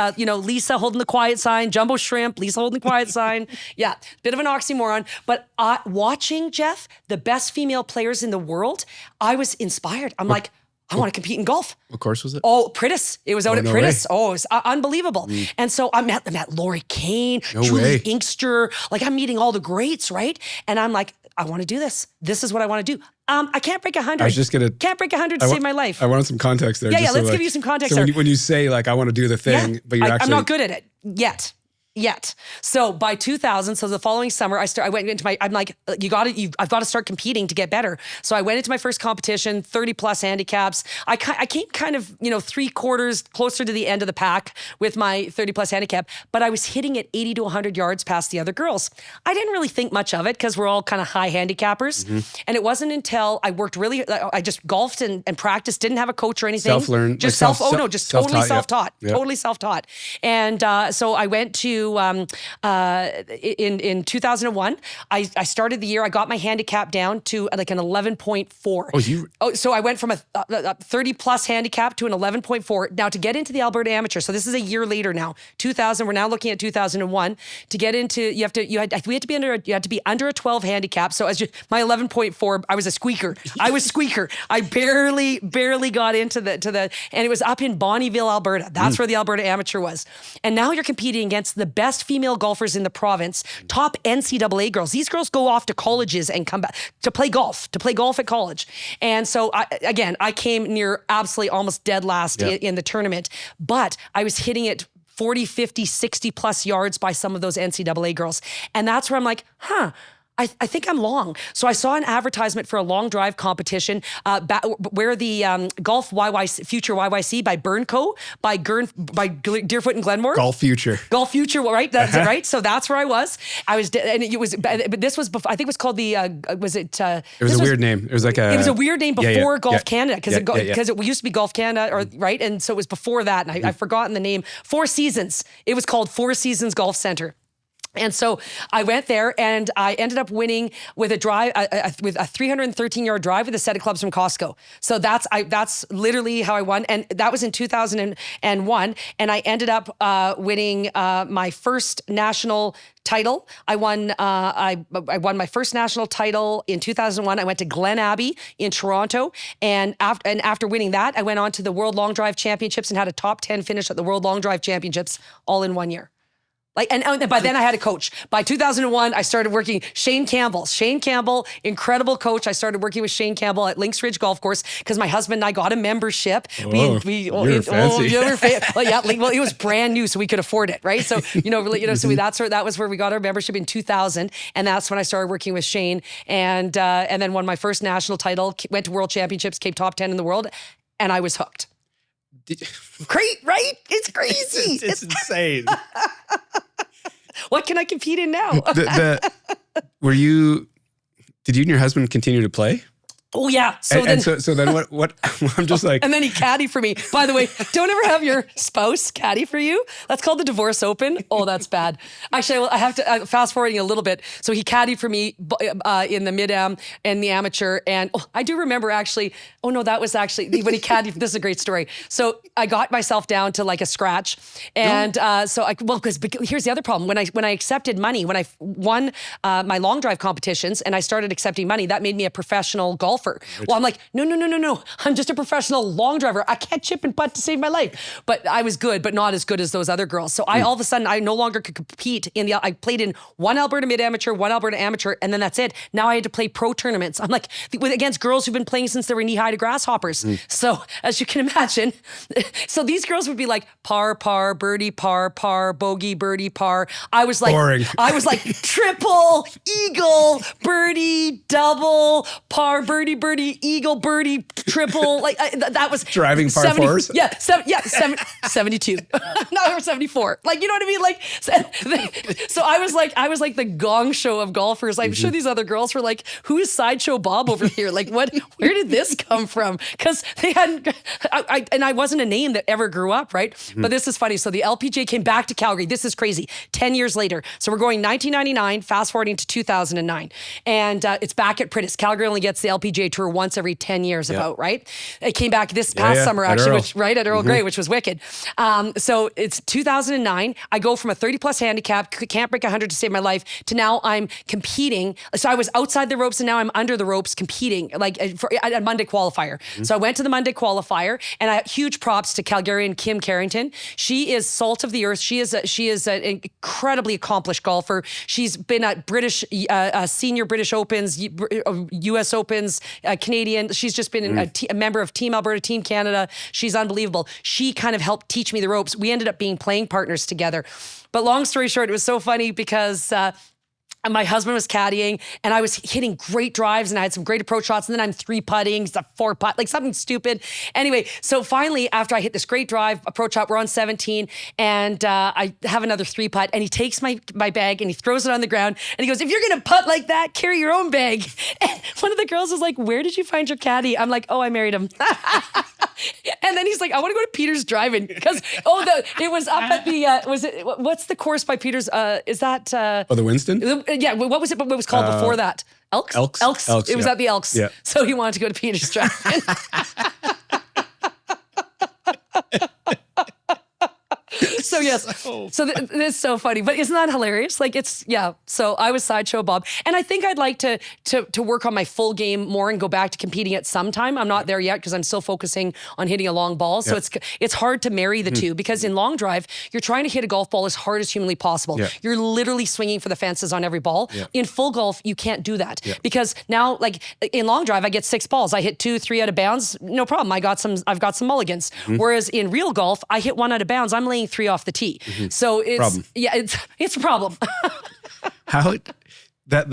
Lisa holding the quiet sign, Jumbo Shrimp, Lisa holding the quiet sign. Yeah, bit of an oxymoron. But watching, Jeff, the best female players in the world, I was inspired. I'm like, I want to compete in golf. What course was it? Oh, Pritis. It was out at Pritis. Way. Oh, it was unbelievable. And so I met Lori Kane, Julie Inkster. I'm meeting all the greats, right? And I'm like, I want to do this. This is what I want to do. I can't break 100. I was just gonna. Can't break 100 to save my life. I wanted some context there. Yeah, let's give you some context. So when you say I want to do the thing, but you're actually, I'm not good at it yet. So by 2000, so the following summer, I went into I'm like, I've got to start competing to get better. So I went into my first competition, 30 plus handicaps. I came kind of, 3/4 closer to the end of the pack with my 30 plus handicap, but I was hitting it 80 to 100 yards past the other girls. I didn't really think much of it because we're all kind of high handicappers. And it wasn't until I worked I just golfed and practiced, didn't have a coach or anything. Self-learned. Just totally self-taught. Yep. Totally self-taught. And so I went to, in 2001, I started the year, I got my handicap down to an 11.4. So I went from a 30 plus handicap to an 11.4. Now to get into the Alberta Amateur, so this is a year later now, 2000, we're now looking at 2001. To get into, you had to be under a 12 handicap. So my 11.4, I was a squeaker. I barely got into the, and it was up in Bonnyville, Alberta. That's where the Alberta Amateur was. And now you're competing against the best female golfers in the province, top NCAA girls. These girls go off to colleges and come back to play golf at college. And so I came near absolutely almost dead last in the tournament, but I was hitting it 40, 50, 60 plus yards by some of those NCAA girls. And that's where I'm like, I think I'm long. So I saw an advertisement for a long drive competition where the Golf Future YYC by Burnco, by Deerfoot and Glenmore. Golf Future, right? That's it, right? So that's where I was. And it was, but this was before, I think it was called the, it was a weird name. It was a weird name before Golf Canada, because it used to be Golf Canada, right? And so it was before that, and I've forgotten the name. Four Seasons. It was called Four Seasons Golf Center. And so I went there and I ended up winning with a drive, with a 313-yard drive with a set of clubs from Costco. So that's literally how I won. And that was in 2001. And I ended up winning my first national title. I won my first national title in 2001. I went to Glen Abbey in Toronto. And after winning that, I went on to the World Long Drive Championships and had a top 10 finish at the World Long Drive Championships all in 1 year. And by then I had a coach. By 2001, I started working Shane Campbell, incredible coach. I started working with Shane Campbell at Links Ridge Golf Course because my husband and I got a membership. You're fancy. Well, it was brand new, so we could afford it, right? So, so that was where we got our membership in 2000. And that's when I started working with Shane and then won my first national title, went to World Championships, came top 10 in the world, and I was hooked. Great, right? It's crazy. It's insane. What can I compete in now? Did you and your husband continue to play? Oh yeah. So then what I'm just like. And then he caddied for me. By the way, don't ever have your spouse caddy for you. That's called the divorce open. Oh, that's bad. Actually, I have to fast forwarding a little bit. So he caddied for me in the mid-am and the amateur. And I do remember actually, that was actually when he caddied. This is a great story. So I got myself down to like a scratch. And because here's the other problem. When I accepted money, when I won my long drive competitions and I started accepting money, that made me a professional golfer. Well, I'm like, no. I'm just a professional long driver. I can't chip and putt to save my life. But I was good, but not as good as those other girls. So all of a sudden, I no longer could compete I played in one Alberta mid-amateur, one Alberta amateur, and then that's it. Now I had to play pro tournaments. I'm like, against girls who've been playing since they were knee-high to grasshoppers. So as you can imagine, so these girls would be like par, birdie, par, bogey, birdie, par. I was like, boring. I was like triple, eagle, birdie, double, par, birdie, eagle, birdie, triple. That was driving par 4s. Yeah, 72. Now we're 74. You know what I mean? So I was like the Gong Show of golfers. I'm sure these other girls were like, "Who is Sideshow Bob over here? Where did this come from?" Because they hadn't. I wasn't a name that ever grew up, right? But this is funny. So the LPGA came back to Calgary. This is crazy. 10 years later. So we're going 1999. Fast forwarding to 2009, and it's back at Pritis. Calgary only gets the LPGA Tour once every 10 years, right? It came back this past summer, actually, at Earl Grey, which was wicked. So it's 2009. I go from a 30-plus handicap, can't break 100 to save my life, to now I'm competing. So I was outside the ropes, and now I'm under the ropes competing, at a Monday qualifier. So I went to the Monday qualifier, and huge props to Calgarian Kim Carrington. She is salt of the earth. She is an incredibly accomplished golfer. She's been at senior British Opens, U.S. Opens, Canadian. She's just been a member of Team Alberta, Team Canada. She's unbelievable. She kind of helped teach me the ropes. We ended up being playing partners together. But long story short, it was so funny because my husband was caddying and I was hitting great drives and I had some great approach shots, and then I'm 3-putting, 4-putt, something stupid. Anyway, so finally, after I hit this great drive, approach shot, we're on 17, and I have another 3-putt, and he takes my bag and he throws it on the ground and he goes, "If you're gonna putt like that, carry your own bag." And one of the girls is like, "Where did you find your caddy?" I'm like, "Oh, I married him." And then he's like, "I want to go to Peter's Drive-In," because it was up at the what's the course by Peter's? Is that the Winston? Yeah, what was it? What was called before that? Elks. It was at the Elks. Yeah. So he wanted to go to Peter's Drive-In. So yes, so this is so funny, but isn't that hilarious? So I was Sideshow Bob, and I think I'd like to work on my full game more and go back to competing at some time. I'm not there yet because I'm still focusing on hitting a long ball. So it's hard to marry the two, because in long drive, you're trying to hit a golf ball as hard as humanly possible. Yeah. You're literally swinging for the fences on every ball. Yeah. In full golf, you can't do that because now, in long drive, I get 6 balls. I hit 2, 3 out of bounds, no problem. I've got some mulligans. Whereas in real golf, I hit 1 out of bounds. I'm laying 3 off the tee. So it's a problem. How that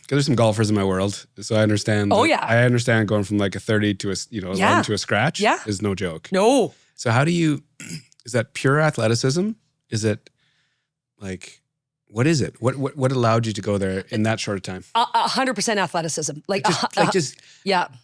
there's some golfers in my world, so I understand. Oh yeah, I understand going from a 30 to a 11 to a scratch is no joke. No. So how do you? Is that pure athleticism? Is it what is it? What allowed you to go there in that short of time? 100% athleticism. Just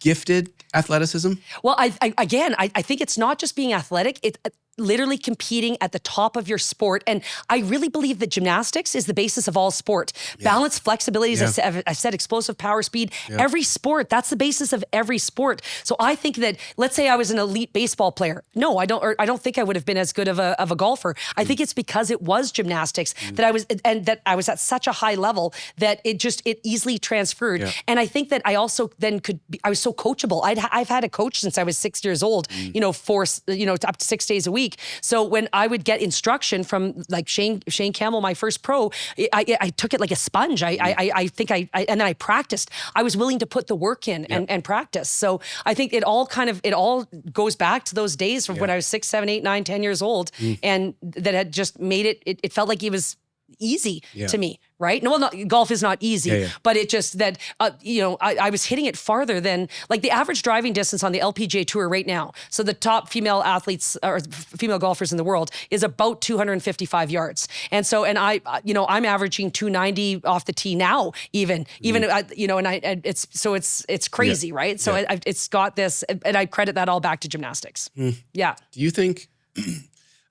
gifted athleticism? Well, I think it's not just being athletic. It's literally competing at the top of your sport. And I really believe that gymnastics is the basis of all sport. Balance, flexibility, as I said, explosive power, speed. Every sport, that's the basis of every sport. So I think that, let's say I was an elite baseball player. No, I don't think I would have been as good of a golfer. I think it's because it was gymnastics that I was at such a high level that it easily transferred. Yeah. And I think that I also then I was so coachable. I've had a coach since I was 6 years old, up to 6 days a week. week. So when I would get instruction from like Shane Campbell, my first pro, I took it like a sponge. I think and then I practiced. I was willing to put the work in and practice. So I think it all goes back to those days from when I was 6, 7, 8, 9, 10 years old, and that had just made it felt like it was easy to me, right? No, well, golf is not easy, but it just that, I was hitting it farther than like the average driving distance on the LPGA Tour right now. So the top female athletes or female golfers in the world is about 255 yards. And so, I'm averaging 290 off the tee now, even, it's crazy, right? So it's got this, and I credit that all back to gymnastics. Yeah. Do you think, I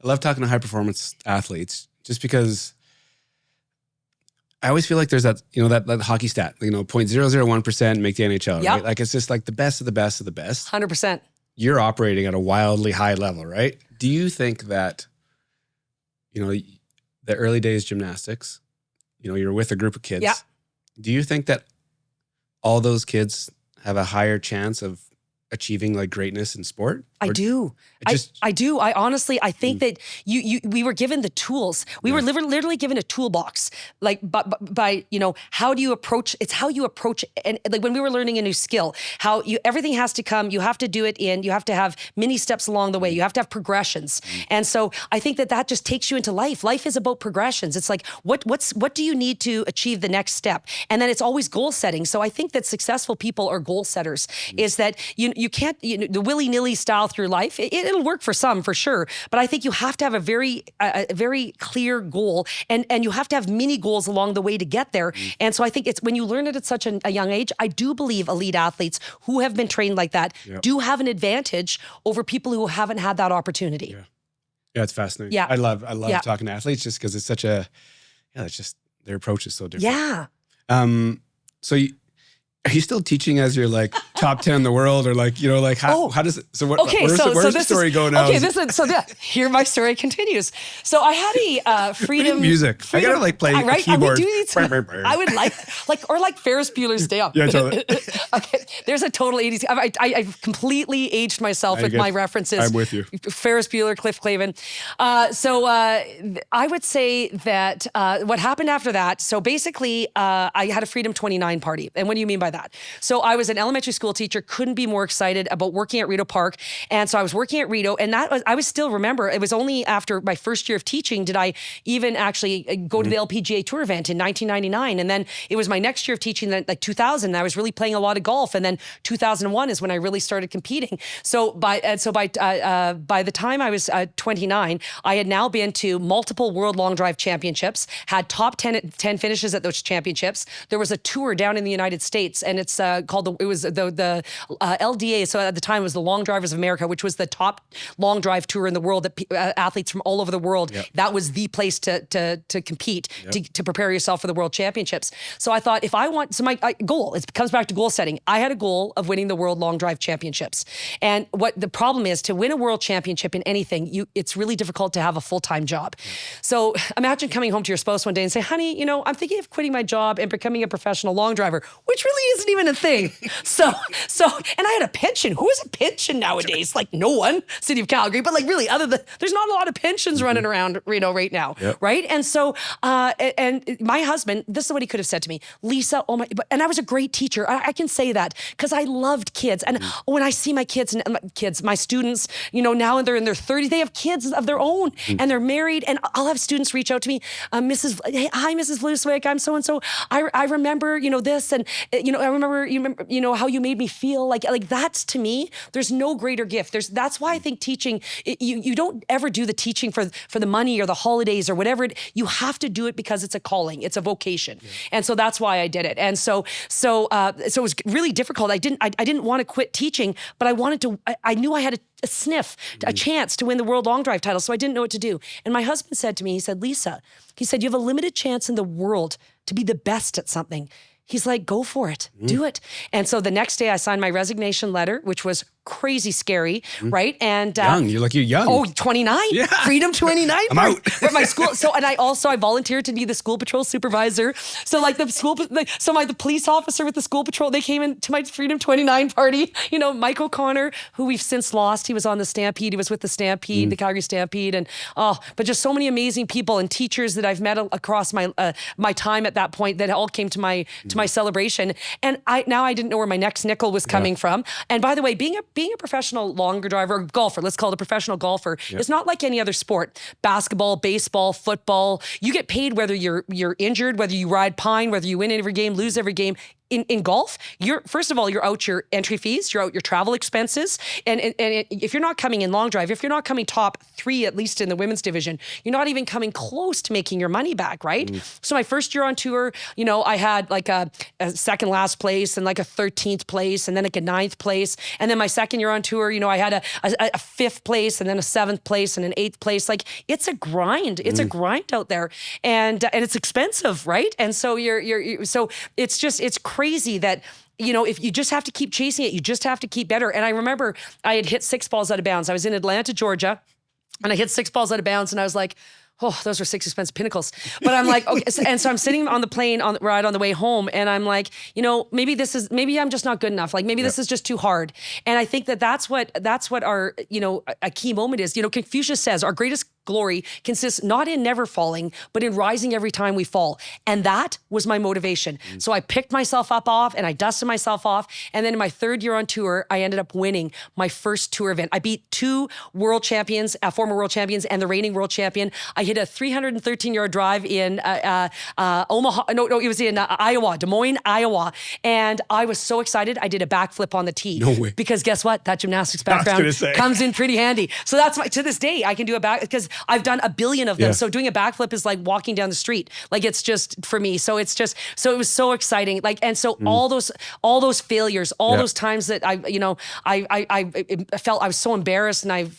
love talking to high performance athletes just because I always feel like there's that, that hockey stat, 0.001% make the NHL, right? Like it's just like the best of the best of the best. 100%. You're operating at a wildly high level, right? Do you think that, the early days gymnastics, you're with a group of kids. Yeah. Do you think that all those kids have a higher chance of achieving like greatness in sport? I do. I do. I honestly, I think that we were given the tools. We were literally given a toolbox. Like, by how do you approach? It's how you approach, and like when we were learning a new skill, everything has to come. You have to do it you have to have many steps along the way. You have to have progressions, and so I think that just takes you into life. Life is about progressions. It's like what do you need to achieve the next step, and then it's always goal setting. So I think that successful people are goal setters. Is that you can't the willy-nilly style through life. It'll work for some, for sure, but I think you have to have a very clear goal, and you have to have mini goals along the way to get there. And so I think it's when you learn it at such a young age, I do believe elite athletes who have been trained like that do have an advantage over people who haven't had that opportunity. Yeah, it's fascinating. Yeah. I love talking to athletes just because it's such it's just their approach is so different. Yeah. So are you still teaching as you're like top 10 in the world, or like, how does it, so what, where's the story going now? Okay, here my story continues. So I had a freedom. Music. I gotta like play a keyboard. I would like Ferris Bueller's Day Off. Yeah, totally. Okay, there's a total 80s. I've completely aged myself with my references. I'm with you. Ferris Bueller, Cliff Clavin. I would say that what happened after that, so basically I had a Freedom 29 party. And what do you mean by that? So I was an elementary school teacher, couldn't be more excited about working at Rideau Park. And so I was working at Rideau, and I was still remember, it was only after my first year of teaching did I even actually go to the LPGA Tour event in 1999. And then it was my next year of teaching, like 2000, and I was really playing a lot of golf. And then 2001 is when I really started competing. So by the time I was 29, I had now been to multiple World Long Drive Championships, had top 10 finishes at those championships. There was a tour down in the United States, and it's called the LDA. So at the time it was the Long Drivers of America, which was the top long drive tour in the world that athletes from all over the world. That was the place to compete, to prepare yourself for the World Championships. So I thought, my goal, it comes back to goal setting. I had a goal of winning the World Long Drive Championships. And what the problem is, to win a world championship in anything, it's really difficult to have a full-time job. So imagine coming home to your spouse one day and say, honey, I'm thinking of quitting my job and becoming a professional long driver, which really isn't even a thing. So, and I had a pension. Who has a pension nowadays? Like no one, City of Calgary, but like really there's not a lot of pensions running around, right now. Right. And so, and my husband, this is what he could have said to me, Lisa, and I was a great teacher. I can say that because I loved kids. And when I see my kids, my students, now they're in their 30s, they have kids of their own and they're married, and I'll have students reach out to me, hi, Mrs. Vlooswyk, I'm so-and-so. I remember, this, and, I remember, how you made me feel like that's, to me, there's no greater gift. That's why I think teaching, you don't ever do the teaching for the money or the holidays or whatever. You have to do it because it's a calling, it's a vocation. And so that's why I did it. And so it was really difficult. I didn't want to quit teaching, but I knew I had a sniff, a chance to win the World Long Drive title. So I didn't know what to do. And my husband said to me, he said, Lisa, you have a limited chance in the world to be the best at something. He's like, go for it, do it. And so the next day I signed my resignation letter, which was crazy scary, right? And Young, you're young. Oh, 29. Yeah. Freedom 29. I'm out. At my school. So, and I volunteered to be the school patrol supervisor. So like the police officer with the school patrol, they came in to my Freedom 29 party. You know, Mike O'Connor, who we've since lost. He was on the Stampede. He was with the Stampede, the Calgary Stampede. And but just so many amazing people and teachers that I've met across my my time at that point that all came to my celebration. And I didn't know where my next nickel was coming from. And by the way, being a professional longer driver, golfer, let's call it a professional golfer, is not like any other sport. Basketball, baseball, football, you get paid whether you're injured, whether you ride pine, whether you win every game, lose every game. In golf, you're out your entry fees, you're out your travel expenses, and if you're not coming in long drive, if you're not coming top 3 at least in the women's division, you're not even coming close to making your money back, right? So my first year on tour, you know, I had like a second last place and like a 13th place and then like a 9th place, and then my second year on tour, you know, I had a 5th place and then a 7th place and an 8th place. Like it's a grind, it's a grind out there, and it's expensive, right? And so so it's crazy that, you know, if you just have to keep chasing it, you just have to keep better. And I remember I had hit 6 balls out of bounds. I was in Atlanta, Georgia, and I hit 6 balls out of bounds, and I was like, oh, those were 6 expensive pinnacles. But I'm like, okay. And so I'm sitting on the plane on the way home, and I'm like, you know, maybe I'm just not good enough. Like maybe this is just too hard. And I think that's what our, you know, a key moment is. You know, Confucius says our greatest glory consists not in never falling, but in rising every time we fall. And that was my motivation. So I picked myself off and I dusted myself off. And then in my 3rd year on tour, I ended up winning my first tour event. I beat 2 world champions, former world champions, and the reigning world champion. I hit a 313-yard drive in Omaha. No, it was in Iowa, Des Moines, Iowa. And I was so excited. I did a backflip on the tee. No way. Because guess what? That gymnastics background comes in pretty handy. So that's to this day, I can do a back, because I've done a billion of them. Yeah. So doing a backflip is like walking down the street. Like it's just for me. So it's just, so it was so exciting. Like, and so all those failures, those times that I felt I was so embarrassed and I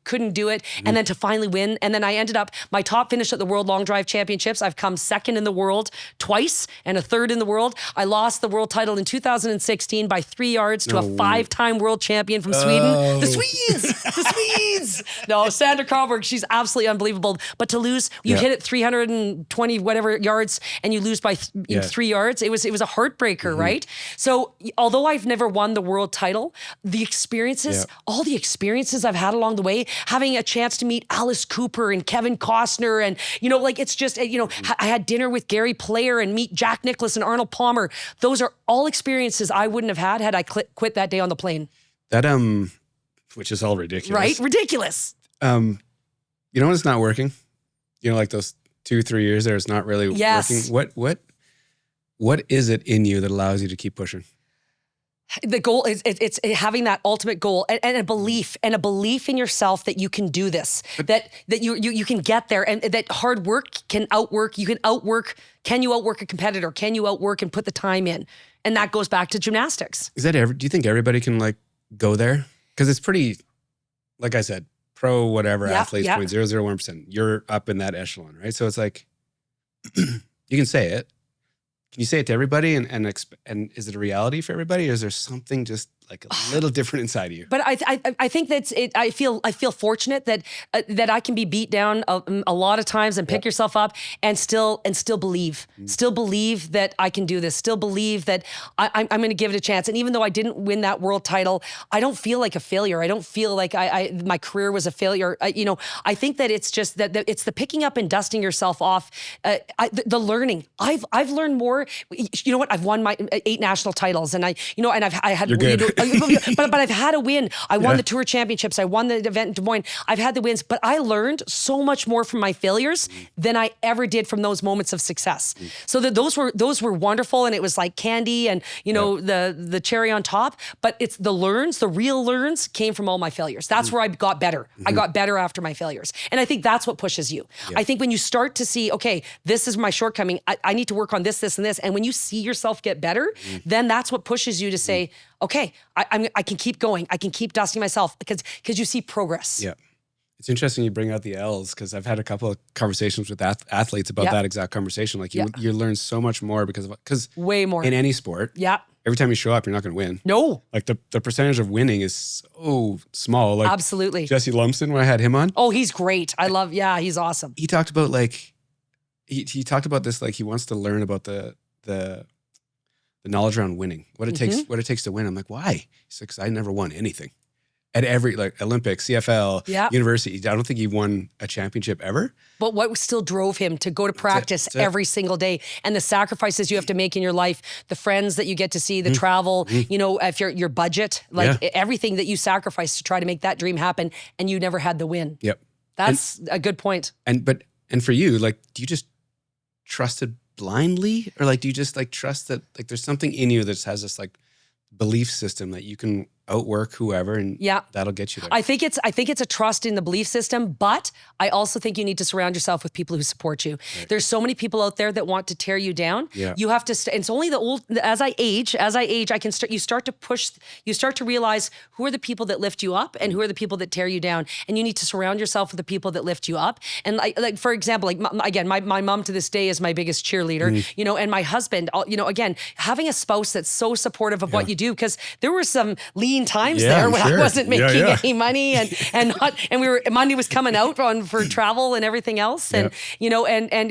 couldn't do it. And then to finally win. And then I ended up, my top finish at the World Long Drive Championships. I've come 2nd in the world twice and a 3rd in the world. I lost the world title in 2016 by 3 yards to a 5-time world champion from Sweden. The Swedes. No, Sandra Karlberg, she's absolutely unbelievable. But to lose, you hit it 320 whatever yards, and you lose by 3 yards. It was a heartbreaker, right? So although I've never won the world title, the experiences, all the experiences I've had along the way, having a chance to meet Alice Cooper and Kevin Costner, and like it's just I had dinner with Gary Player and meet Jack Nicklaus and Arnold Palmer. Those are all experiences I wouldn't have had I quit that day on the plane. That which is all ridiculous, right? Ridiculous. You know when it's not working? You know, like those 2-3 years there, it's not really working. What is it in you that allows you to keep pushing? The goal is it's having that ultimate goal and a belief in yourself that you can do this, that you can get there, and that hard work can outwork. Can you outwork a competitor? Can you outwork and put the time in? And that goes back to gymnastics. Do you think everybody can like go there? Because it's pretty, like I said, pro whatever athletes, 0.001%. You're up in that echelon, right? So it's like, you can say it. Can you say it to everybody? And is it a reality for everybody? Or is there something just like a little different inside of you? But I think that's it. I feel fortunate that I can be beat down a lot of times and pick yourself up and still believe. Still believe that I can do this. Still believe that I'm going to give it a chance. And even though I didn't win that world title, I don't feel like a failure. I don't feel like my career was a failure. I think that it's just that it's the picking up and dusting yourself off. The learning. I've learned more. You know what? I've won my 8 national titles, and I had. You're good. But I've had a win. I won the tour championships. I won the event in Des Moines. I've had the wins, but I learned so much more from my failures than I ever did from those moments of success. So that those were wonderful, and it was like candy and the cherry on top. But it's the real learns came from all my failures. That's where I got better. I got better after my failures, and I think that's what pushes you. I think when you start to see, okay, this is my shortcoming. I need to work on this, and this, and when you see yourself get better, then that's what pushes you to say, okay, I can keep going. I can keep dusting myself because you see progress. Yeah. It's interesting you bring out the L's, because I've had a couple of conversations with athletes about that exact conversation. Like you learn so much more because way more in any sport. Yeah. every time you show up, you're not going to win. No. Like the percentage of winning is so small. Like Absolutely. Jesse Lumsden, when I had him on. Oh, he's great. He's awesome. He talked about like, he talked about this, like he wants to learn about the knowledge around winning, what it takes to win. I'm like, why? He's like, 'cause I never won anything. At every like Olympics, CFL, university, I don't think he won a championship ever. But what still drove him to go to practice every single day, and the sacrifices you have to make in your life, the friends that you get to see, the travel, you know, if your budget, like everything that you sacrifice to try to make that dream happen, and you never had the win. Yep. That's a good point. And for you, like, do you just trust it blindly, or like do you just like trust that like there's something in you that has this like belief system that you can outwork whoever, and that'll get you there? I think it's a trust in the belief system, but I also think you need to surround yourself with people who support you. Right. There's so many people out there that want to tear you down. Yeah. You have to. It's only as I age, I can start. You start to push. You start to realize who are the people that lift you up and who are the people that tear you down, and you need to surround yourself with the people that lift you up. And like for example, like again, my mom to this day is my biggest cheerleader. You know, and my husband. You know, again, having a spouse that's so supportive of what you do, because there were some lean times there when I wasn't making any money and money was coming out for travel and everything else, and you know,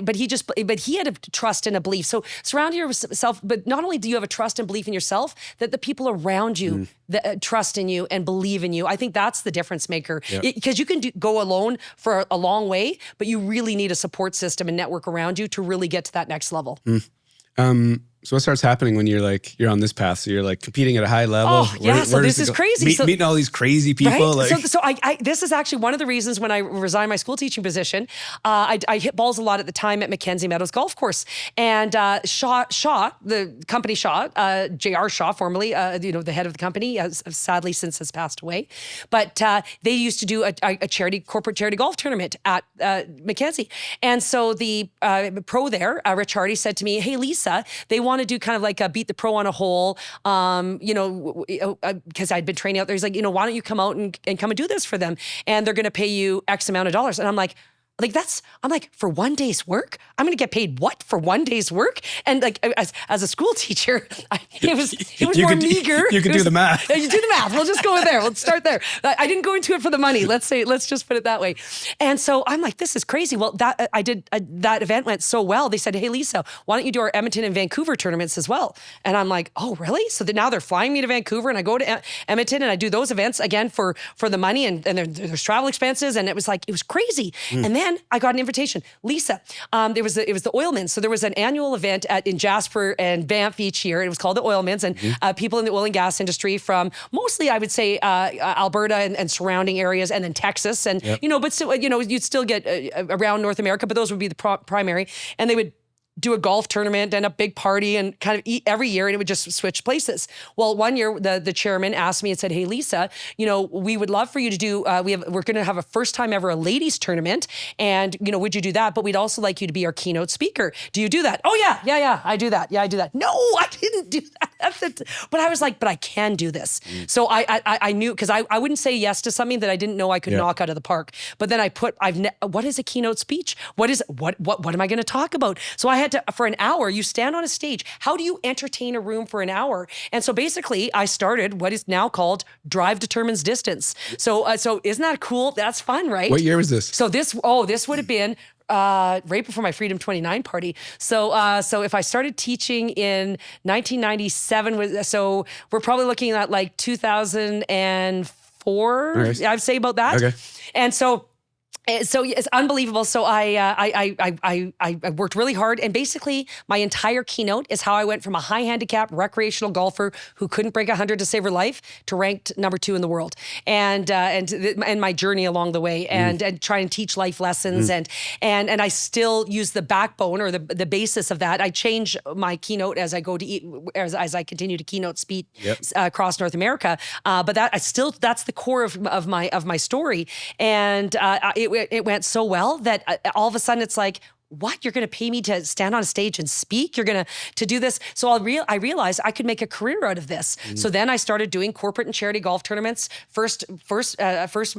but he had a trust and a belief. So surround yourself, but not only do you have a trust and belief in yourself, that the people around you that trust in you and believe in you. I think that's the difference maker, because you can go alone for a long way, but you really need a support system and network around you to really get to that next level. So what starts happening when you're on this path? So you're like competing at a high level. So this is crazy. Meeting all these crazy people. Right? Like. So this is actually one of the reasons when I resigned my school teaching position, I hit balls a lot at the time at Mackenzie Meadows Golf Course. And Shaw, the company Shaw, J.R. Shaw, formerly, you know, the head of the company, sadly since has passed away. But they used to do a corporate charity golf tournament at Mackenzie. And so the pro there, Rich Hardy, said to me, "Hey, Lisa, they want to do kind of like a beat the pro on a hole, you know, because I'd been training out there. He's like, you know, why don't you come out and come and do this for them? And they're going to pay you X amount of dollars." And I'm like, for 1 day's work? I'm going to get paid what for 1 day's work? And like, as a school teacher, it was more meager. You could do the math. You do the math. We'll just go there. Let's start there. I didn't go into it for the money. Let's just put it that way. And so I'm like, this is crazy. Well, that event went so well. They said, "Hey, Lisa, why don't you do our Edmonton and Vancouver tournaments as well?" And I'm like, oh, really? So now they're flying me to Vancouver, and I go to Edmonton and I do those events again for the money, and there's travel expenses. And it was crazy. And then I got an invitation. Lisa, it was the Oilmans. So there was an annual event in Jasper and Banff each year. It was called the Oilmans, and people in the oil and gas industry from mostly, I would say, Alberta and surrounding areas, and then Texas, and you know, but still, you know, you'd still get around North America, but those would be the primary, and they would do a golf tournament and a big party and kind of eat every year, and it would just switch places. Well, one year the chairman asked me and said, "Hey, Lisa, you know, we would love for you to do, we're going to have a first time ever a ladies tournament, and you know, would you do that? But we'd also like you to be our keynote speaker. Do you do that?" "Oh yeah, I do that. Yeah, I do that." "No, I didn't do that." But I was like, but I can do this. So I knew, because I wouldn't say yes to something that I didn't know I could knock out of the park. But then what is a keynote speech? What am I going to talk about? So I had to, for an hour, you stand on a stage. How do you entertain a room for an hour? And so basically I started what is now called Drive Determines Distance. So isn't that cool? That's fun, right? What year was this? So this would have been right before my Freedom 29 party. So if I started teaching in 1997, so we're probably looking at like 2004, I'd say about that. Okay. And so it's unbelievable. So I worked really hard, and basically my entire keynote is how I went from a high handicap recreational golfer who couldn't break 100 to save her life to ranked number 2 in the world, and my journey along the way, and try and teach life lessons, and I still use the backbone or the basis of that. I change my keynote as I go to as I continue to keynote speak across North America, but that's the core of my story, and it went so well that all of a sudden it's like, what? You're going to pay me to stand on a stage and speak? You're going to do this? So I realized I could make a career out of this. So then I started doing corporate and charity golf tournaments. First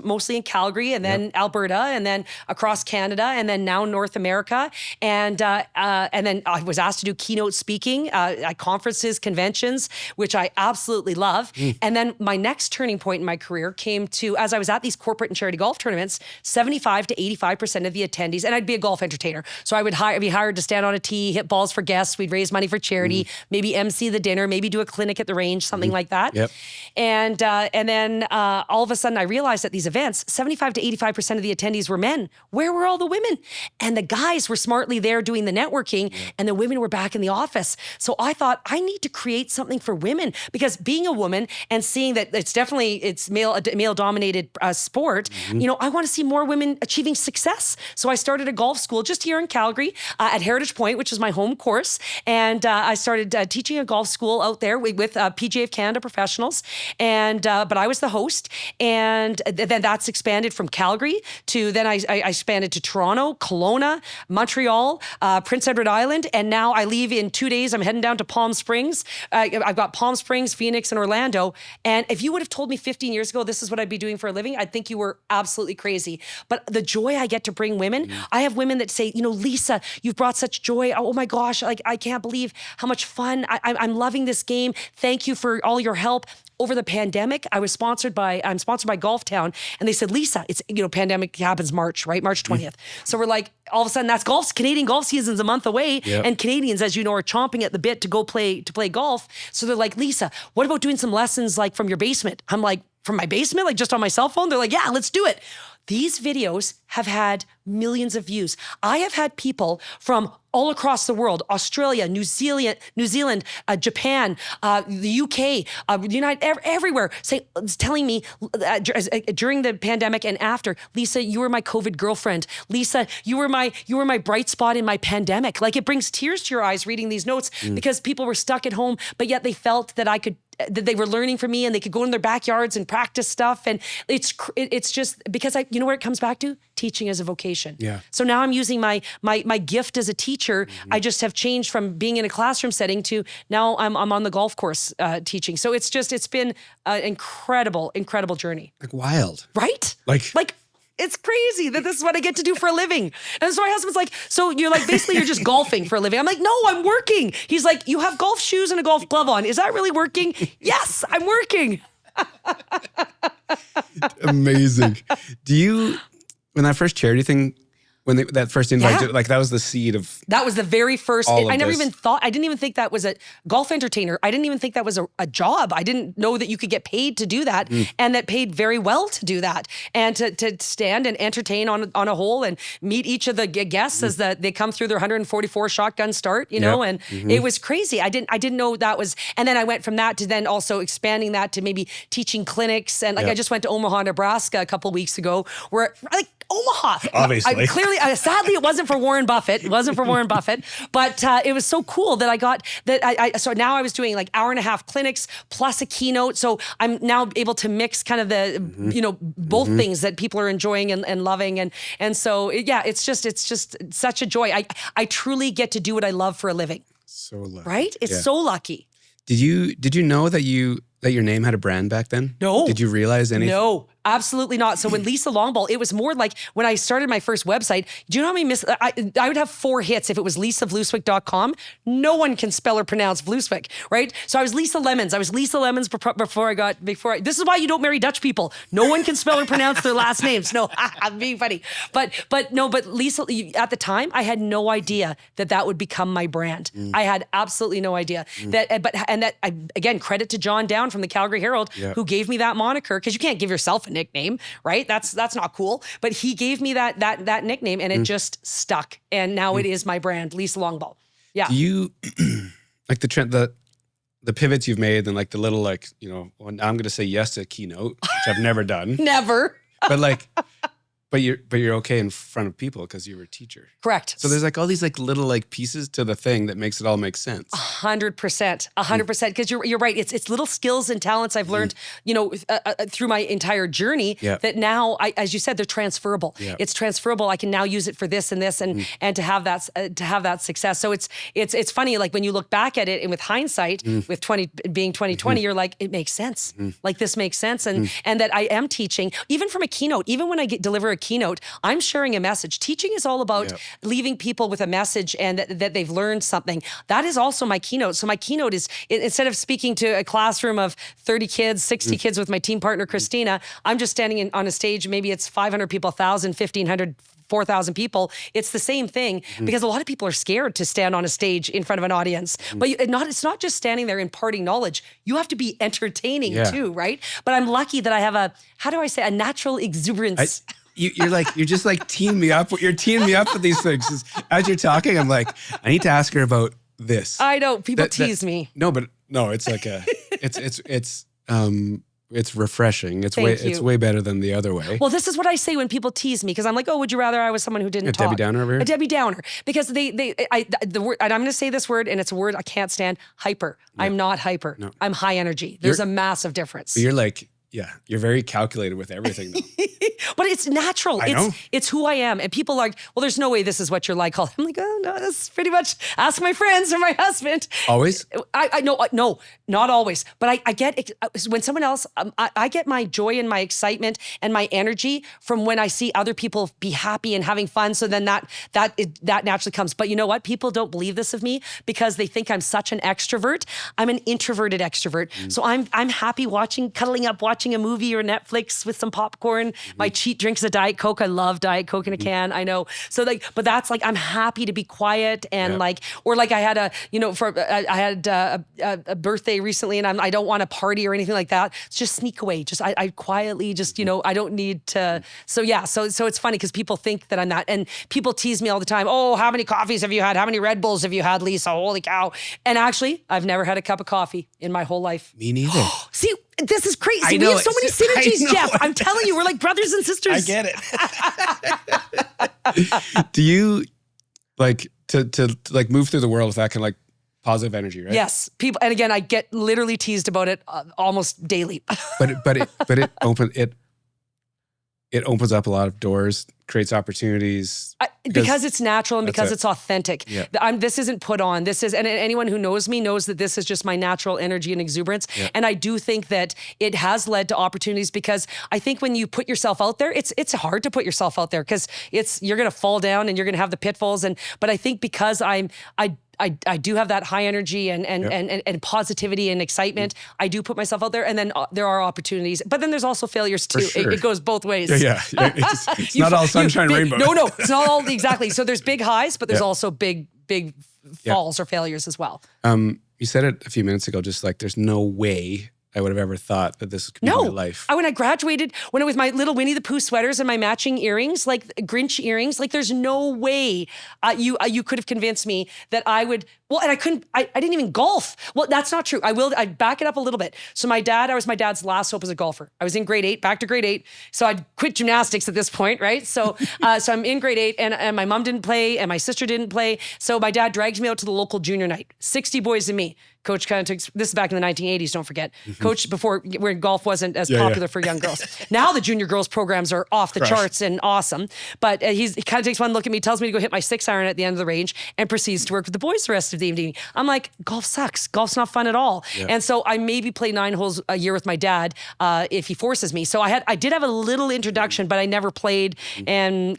mostly in Calgary, and then Alberta, and then across Canada, and then now North America. And then I was asked to do keynote speaking at conferences, conventions, which I absolutely love. And then my next turning point in my career came to, as I was at these corporate and charity golf tournaments, 75 to 85% of the attendees, and I'd be a golf entertainer. So I would be hired to stand on a tee, hit balls for guests. We'd raise money for charity, maybe MC the dinner, maybe do a clinic at the range, something like that. Yep. And then all of a sudden I realized at these events, 75 to 85% of the attendees were men. Where were all the women? And the guys were smartly there doing the networking, and the women were back in the office. So I thought, I need to create something for women, because being a woman and seeing that it's male dominated sport, I want to see more women achieving success. So I started a golf school just here in Calgary at Heritage Point, which is my home course. And I started teaching a golf school out there with PGA of Canada professionals. And but I was the host. And then that's expanded from Calgary to, then I expanded to Toronto, Kelowna, Montreal, Prince Edward Island. And now I leave in 2 days. I'm heading down to Palm Springs. I've got Palm Springs, Phoenix, and Orlando. And if you would have told me 15 years ago this is what I'd be doing for a living, I'd think you were absolutely crazy. But the joy I get to bring women, I have women that say, Lisa, you've brought such joy. Oh my gosh, like I can't believe how much fun. I'm loving this game. Thank you for all your help. Over the pandemic, I'm sponsored by Golf Town, and they said, Lisa, it's, pandemic happens March 20th. So we're like, all of a sudden Canadian golf season's a month away. Yep. And Canadians, as you know, are chomping at the bit to go play golf. So they're like, Lisa, what about doing some lessons like from your basement? I'm like, from my basement, like just on my cell phone? They're like, yeah, let's do it. These videos have had millions of views. I have had people from all across the world, Australia, New Zealand, Japan, the UK, everywhere, telling me during the pandemic and after, Lisa, you were my COVID girlfriend. Lisa, you were my bright spot in my pandemic. Like, it brings tears to your eyes reading these notes because people were stuck at home, but yet they felt that that they were learning from me, and they could go in their backyards and practice stuff. And it's just because you know where it comes back to? Teaching as a vocation. Yeah. So now I'm using my gift as a teacher. I just have changed from being in a classroom setting to now I'm on the golf course teaching. So it's been an incredible journey. Like wild. Right? Like it's crazy that this is what I get to do for a living. And so my husband's like, so you're like, basically you're just golfing for a living. I'm like, no, I'm working. He's like, you have golf shoes and a golf glove on. Is that really working? Yes, I'm working. Amazing. When that first charity thing, that first invite, like that was the seed of. That was the very first. I didn't even think that was a golf entertainer. I didn't even think that was a job. I didn't know that you could get paid to do that, and that paid very well to do that, and to stand and entertain on a hole and meet each of the guests as they come through their 144 shotgun start, and it was crazy. I didn't know that was, and then I went from that to then also expanding that to maybe teaching clinics, and I just went to Omaha, Nebraska a couple weeks ago, where Omaha. Obviously. Sadly, it wasn't for Warren Buffett. But it was so cool that I got that. So now I was doing like hour-and-a-half clinics plus a keynote. So I'm now able to mix kind of the, both things that people are enjoying and loving. And so, it's just such a joy. I truly get to do what I love for a living. So lucky. Right? It's so lucky. Did you know that your name had a brand back then? No. Did you realize anything? No. Absolutely not. So when Lisa Longball, it was more like when I started my first website, do you know how many I would have 4 hits if it was lisavlooswyk.com. No one can spell or pronounce Vlooswyk, right? So I was Lisa Lemons. This is why you don't marry Dutch people. No one can spell or pronounce their last names. No, I'm being funny. But Lisa, at the time, I had no idea that would become my brand. I had absolutely no idea again, credit to John Down from the Calgary Herald, who gave me that moniker, because you can't give yourself a nickname, right? That's not cool. But he gave me that nickname, and it just stuck. And now it is my brand, Lisa Longball. Yeah. Do you like the trend, the pivots you've made, and like the little I'm going to say yes to a keynote, which I've never done. Never. But like, But you're okay in front of people because you were a teacher. Correct. So there's like all these like little like pieces to the thing that makes it all make sense. 100%, 100%. Because you're right. It's little skills and talents I've learned, through my entire journey that now, as you said, they're transferable. Yeah. It's transferable. I can now use it for this and this, and to have that success. So it's funny. Like when you look back at it, and with hindsight, with 2020, you're like, it makes sense. Like this makes sense, and that I am teaching, even from a keynote, even when I deliver a keynote, I'm sharing a message. Teaching is all about leaving people with a message and that they've learned something. That is also my keynote. So my keynote is, instead of speaking to a classroom of 30 kids, 60 kids with my team partner, Christina, I'm just standing on a stage. Maybe it's 500 people, 1,000, 1,500, 4,000 people. It's the same thing because a lot of people are scared to stand on a stage in front of an audience. But it's not just standing there imparting knowledge. You have to be entertaining too, right? But I'm lucky that I have a natural exuberance. You're just like teeing me up. You're teeing me up with these things. As you're talking, I'm like, I need to ask her about this. I know people tease me. No, it's like it's refreshing. It's way better than the other way. Well, this is what I say when people tease me because I'm like, oh, would you rather I was someone who didn't talk? Debbie Downer over here? A Debbie Downer. Because the word, and I'm going to say this word, and it's a word I can't stand, hyper. Yeah. I'm not hyper. No. I'm high energy. There's a massive difference. You're like, you're very calculated with everything though. But it's natural. It's who I am. And people are like, well, there's no way this is what you're like. I'm like, oh no, that's pretty much, ask my friends or my husband. Always? No, not always. But I get, when someone else, I get my joy and my excitement and my energy from when I see other people be happy and having fun. So then that naturally comes. But you know what? People don't believe this of me because they think I'm such an extrovert. I'm an introverted extrovert. So I'm happy cuddling up, watching a movie or Netflix with some popcorn. My cheat drink's a Diet Coke. I love Diet Coke in a can. I know. So but that's like, I'm happy to be quiet and I had a birthday recently and I don't want to party or anything like that. It's just sneak away. I quietly I don't need to. So it's funny because people think that I'm that, and people tease me all the time. Oh, how many coffees have you had? How many Red Bulls have you had, Lisa? Holy cow. And actually, I've never had a cup of coffee in my whole life. Me neither. See, this is crazy. We have so many synergies, Jeff. I'm telling you, we're like brothers and sisters. I get it. Do you like to like move through the world with that kind of like positive energy, right? Yes. People, and again, I get literally teased about it almost daily. It opens up a lot of doors, creates opportunities. Because it's natural and because it's authentic. Yeah. This isn't put on. And anyone who knows me knows that this is just my natural energy and exuberance. Yeah. And I do think that it has led to opportunities because I think when you put yourself out there, it's hard to put yourself out there because you're going to fall down and you're going to have the pitfalls. But I think because I do have that high energy and positivity and excitement. I do put myself out there, and then there are opportunities. But then there's also failures too. Sure. It goes both ways. Yeah. It's not all sunshine rainbow. No, it's not all exactly. So there's big highs, but there's also big falls or failures as well. You said it a few minutes ago, just like there's no way I would have ever thought that this could be my life. When I graduated, with my little Winnie the Pooh sweaters and my matching earrings, like Grinch earrings, like there's no way you could have convinced me that I would. Well, and I couldn't. I didn't even golf. Well, that's not true. I back it up a little bit. So I was my dad's last hope as a golfer. I was in grade 8, back to grade 8. So I'd quit gymnastics at this point, right? So I'm in grade 8, and my mom didn't play, and my sister didn't play. So my dad drags me out to the local junior night. 60 boys and me. Coach kind of took, this is back in the 1980s, don't forget. Coach, where golf wasn't as popular for young girls. Now the junior girls programs are off the charts and awesome. But he kind of takes one look at me, tells me to go hit my 6-iron at the end of the range, and proceeds to work with the boys the rest of the evening. I'm like, golf sucks. Golf's not fun at all. Yeah. And so I maybe play 9 holes a year with my dad if he forces me. So I did have a little introduction, but I never played and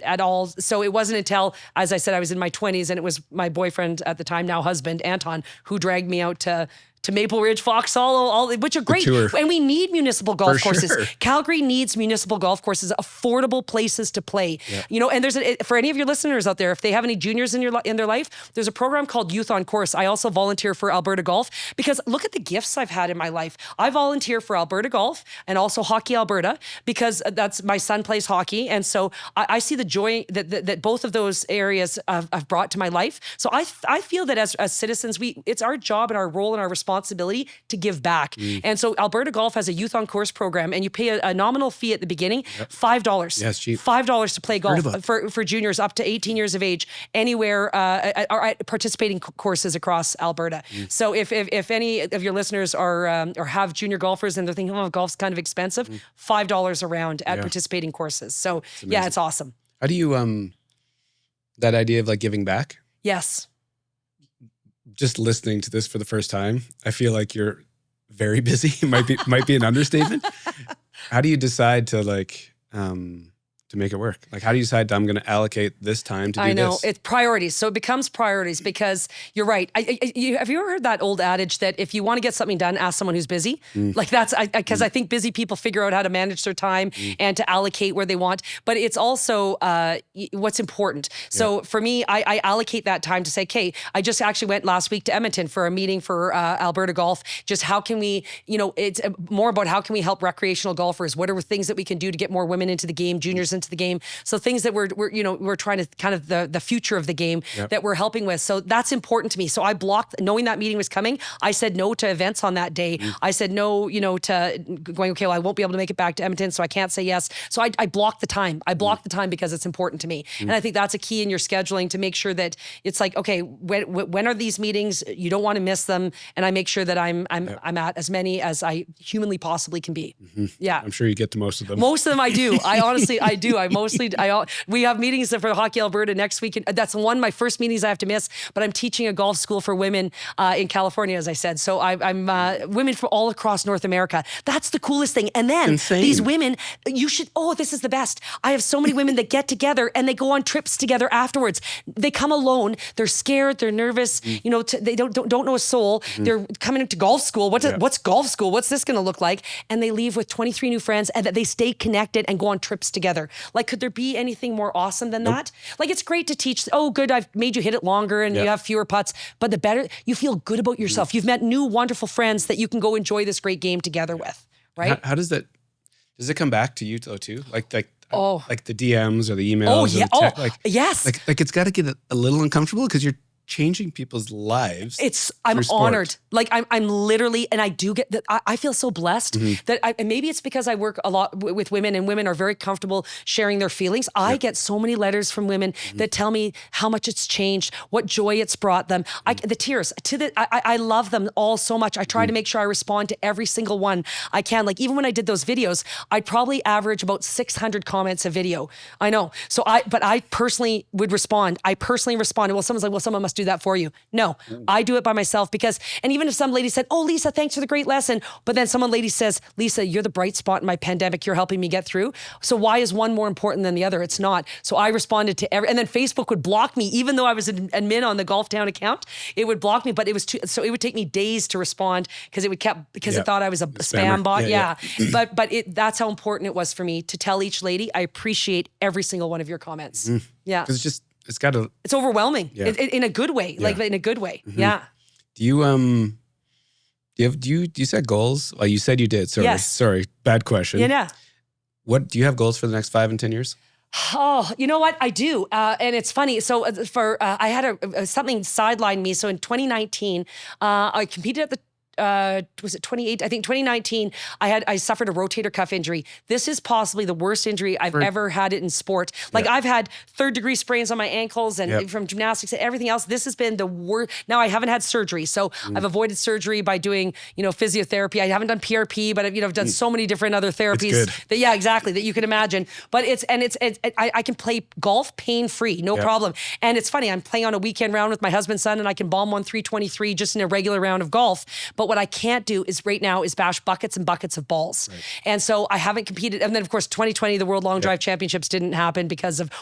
at all. So it wasn't until, as I said, I was in my 20s, and it was my boyfriend at the time, now husband, Anton, who dragged me out to Maple Ridge, Fox Hollow, which are great. And we need municipal golf courses. Sure. Calgary needs municipal golf courses, affordable places to play. Yeah. And there's for any of your listeners out there, if they have any juniors in their life, there's a program called Youth on Course. I also volunteer for Alberta Golf because look at the gifts I've had in my life. I volunteer for Alberta Golf and also Hockey Alberta because that's my son plays hockey. And so I see the joy that both of those areas have brought to my life. So I feel that as citizens, it's our job and our role and our responsibility responsibility to give back. And so Alberta Golf has a youth on course program, and you pay a nominal fee at the beginning, $5. Yeah, it's cheap. $5 to play golf for juniors up to 18 years of age anywhere at participating courses across Alberta. So if any of your listeners are or have junior golfers and they're thinking, oh, golf's kind of expensive, $5 around at participating courses. So yeah, it's awesome. How do you that idea of like giving back? Yes. Just listening to this for the first time, I feel like you're very busy. might be an understatement. How do you decide to like to make it work? Like, how do you decide I'm going to allocate this time to do this? I know, it's priorities. So it becomes priorities because you're right. Have you ever heard that old adage that if you want to get something done, ask someone who's busy? Like that's, because I think busy people figure out how to manage their time and to allocate where they want. But it's also what's important. So for me, I allocate that time to say, okay, I just actually went last week to Edmonton for a meeting for Alberta Golf. Just how can we, it's more about how can we help recreational golfers? What are things that we can do to get more women into the game, juniors into the game? So things that we're trying to kind of the future of the game that we're helping with. So that's important to me. So I blocked, knowing that meeting was coming, I said no to events on that day. I said no, to going, okay, well, I won't be able to make it back to Edmonton, so I can't say yes. So I blocked the time. I blocked the time because it's important to me. And I think that's a key in your scheduling to make sure that it's like, okay, when are these meetings? You don't want to miss them. And I make sure that I'm at as many as I humanly possibly can be. Yeah. I'm sure you get to most of them. Most of them I do. I honestly, I do. We have meetings for Hockey Alberta next week. And that's one of my first meetings I have to miss, but I'm teaching a golf school for women in California, as I said. So I'm women from all across North America. That's the coolest thing. And then these women, this is the best. I have so many women that get together and they go on trips together afterwards. They come alone. They're scared. They're nervous. They don't know a soul. They're coming into golf school. What's golf school? What's this going to look like? And they leave with 23 new friends and that they stay connected and go on trips together. Like, could there be anything more awesome than that? Like, it's great to teach, good, I've made you hit it longer and you have fewer putts, but the better, you feel good about yourself. You've met new wonderful friends that you can go enjoy this great game together with, right? How does it come back to you though too? Like the DMs or the emails? Oh, yeah. Yes. Like it's got to get a little uncomfortable because you're changing people's lives. I'm honored. Like I'm literally, and I do get that. I feel so blessed that and maybe it's because I work a lot with women and women are very comfortable sharing their feelings. I get so many letters from women that tell me how much it's changed, what joy it's brought them. The tears I love them all so much. I try to make sure I respond to every single one I can. Like even when I did those videos, I'd probably average about 600 comments a video. I know. So I personally would respond. I personally responded. Well, someone's like, well, someone must do that for you. No, I do it by myself because, and even if some lady said, oh, Lisa, thanks for the great lesson. But then someone lady says, Lisa, you're the bright spot in my pandemic. You're helping me get through. So why is one more important than the other? It's not. So I responded to and then Facebook would block me, even though I was an admin on the Golf Town account, it would block me, but it was so it would take me days to respond because it thought I was a spam bot. Yeah. But that's how important it was for me to tell each lady, I appreciate every single one of your comments. Yeah. Because it's overwhelming in a good way, like in a good way. Yeah. Do you set goals? Well, you said you did. Sorry. Yes. Sorry. Bad question. Yeah. What do you have goals for the next 5 and 10 years? Oh, you know what? I do. And it's funny. So I had something sidelined me. So in 2019, I competed at the was it 28? I think 2019, I suffered a rotator cuff injury. This is possibly the worst injury I've ever had it in sport. Like I've had 3rd-degree sprains on my ankles and from gymnastics and everything else. This has been the worst. Now I haven't had surgery. So I've avoided surgery by doing, physiotherapy. I haven't done PRP, but I've done so many different other therapies that you can imagine. But I can play golf pain-free, no problem. And it's funny, I'm playing on a weekend round with my husband's son and I can bomb 323 just in a regular round of golf. But what I can't do is right now is bash buckets and buckets of balls. Right. And so I haven't competed. And then of course, 2020, the World Long Drive Championships didn't happen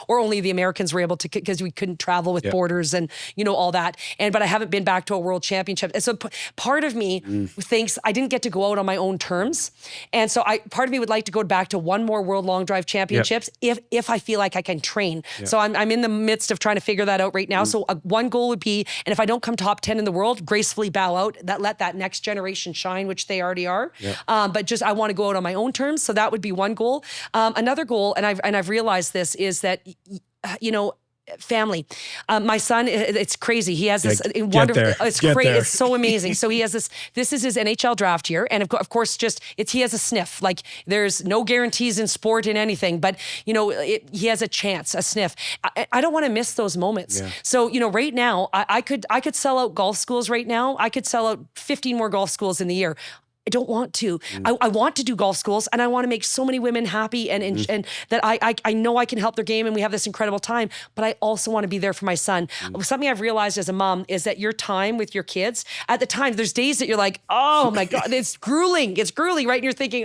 or only the Americans were able to, because we couldn't travel with borders and, all that. But I haven't been back to a world championship. And so part of me thinks I didn't get to go out on my own terms. And so part of me would like to go back to one more World Long Drive Championships if I feel like I can train. So I'm in the midst of trying to figure that out right now. So one goal would be, and if I don't come top 10 in the world, gracefully bow out, let that next generation shine, which they already are. But just, I want to go out on my own terms. So that would be one goal. Another goal, and I've realized this, is that, family. My son, it's crazy. He has this Get wonderful. there. It's Get great. there. It's so amazing. So he has this. This is his NHL draft year, and of course, he has a sniff. Like there's no guarantees in sport in anything, but he has a chance, a sniff. I don't want to miss those moments. Yeah. So right now, I could sell out golf schools right now. I could sell out 15 more golf schools in the year. I don't want to. I want to do golf schools, and I want to make so many women happy, and that I know I can help their game, and we have this incredible time. But I also want to be there for my son. Something I've realized as a mom is that your time with your kids, at the time, there's days that you're like, oh my God, it's grueling. It's grueling, right? And you're thinking,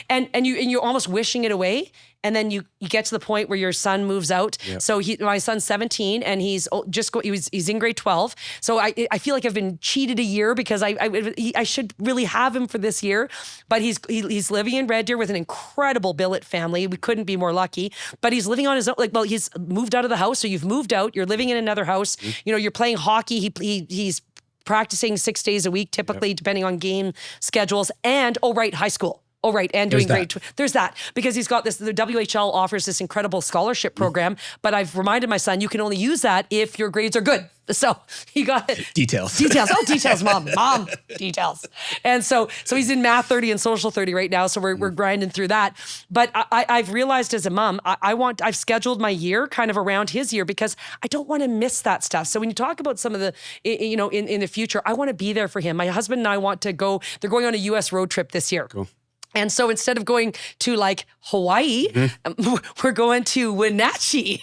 and you're almost wishing it away. And then you get to the point where your son moves out. Yep. So my son's 17 and he's in grade 12. So I feel like I've been cheated a year because I should really have him for this year. But he's living in Red Deer with an incredible billet family. We couldn't be more lucky. But he's living on his own. He's moved out of the house. So you've moved out. You're living in another house. You're playing hockey. He's practicing 6 days a week, typically, depending on game schedules. And high school. Oh, right. And doing great. There's that. Because he's got this, the WHL offers this incredible scholarship program, but I've reminded my son, you can only use that if your grades are good. So he got details. Details. Oh, details, mom, details. And so he's in math 30 and social 30 right now. So we're grinding through that. But I've realized as a mom, I've scheduled my year kind of around his year because I don't want to miss that stuff. So when you talk about some of the, in the future, I want to be there for him. My husband and I want to go, they're going on a US road trip this year. Cool. And so instead of going to like Hawaii, we're going to Wenatchee.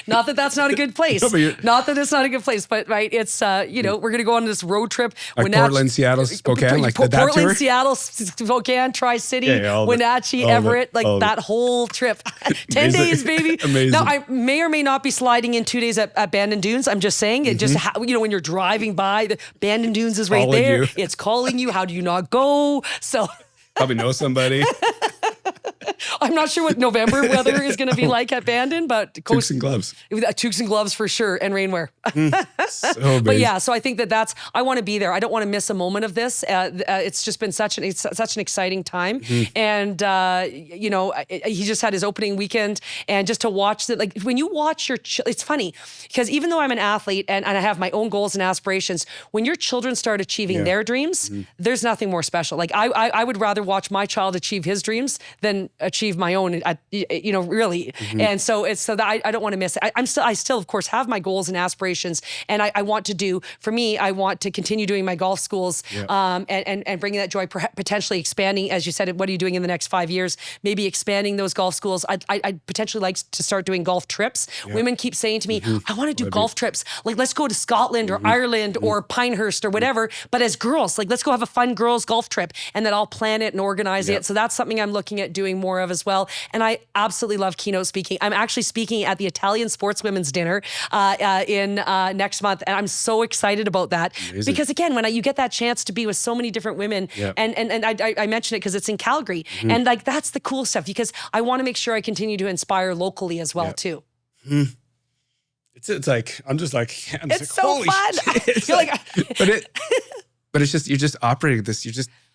Not that that's not a good place. Not that it's not a good place, but right, it's we're going to go on this road trip. Like Wenatchee, Portland, Seattle, Spokane, like that Portland, tour? Seattle, Spokane, Tri-City, Wenatchee, Everett, that whole trip. 10 days, baby. Amazing. Now I may or may not be sliding in 2 days at Bandon Dunes. I'm just saying it. Just when you're driving by, the Bandon Dunes is right calling there. You. It's calling you. How do you not go? So probably know somebody. I'm not sure what November weather is going to be like at Bandon, but toques and gloves. Toques and gloves for sure, and rainwear. So but yeah, so I think I want to be there. I don't want to miss a moment of this. It's just been such an exciting time, and he just had his opening weekend, and just to watch that, like when you watch it's funny because even though I'm an athlete and I have my own goals and aspirations, when your children start achieving their dreams, there's nothing more special. Like I would rather watch my child achieve his dreams than achieve my own, really. And so it's so that I don't want to miss it. I still, of course, have my goals and aspirations, and I want to do, for me, I want to continue doing my golf schools, and bringing that joy, potentially expanding, as you said, what are you doing in the next 5 years? Maybe expanding those golf schools. I'd potentially like to start doing golf trips. Women keep saying to me, I want to do golf trips. Like, let's go to Scotland or Ireland or Pinehurst or whatever, but as girls, like, let's go have a fun girls golf trip, and then I'll plan it and organize it. So that's something I'm looking at doing more of as well. And I absolutely love keynote speaking. I'm actually speaking at the Italian Sportswomen's Dinner in next month, and I'm so excited about that. Amazing. Because again, when you get that chance to be with so many different women, and I mention it because it's in Calgary, and like that's the cool stuff, because I want to make sure I continue to inspire locally as well too. It's like it's so holy fun. Shit. But it's just you're just operating this.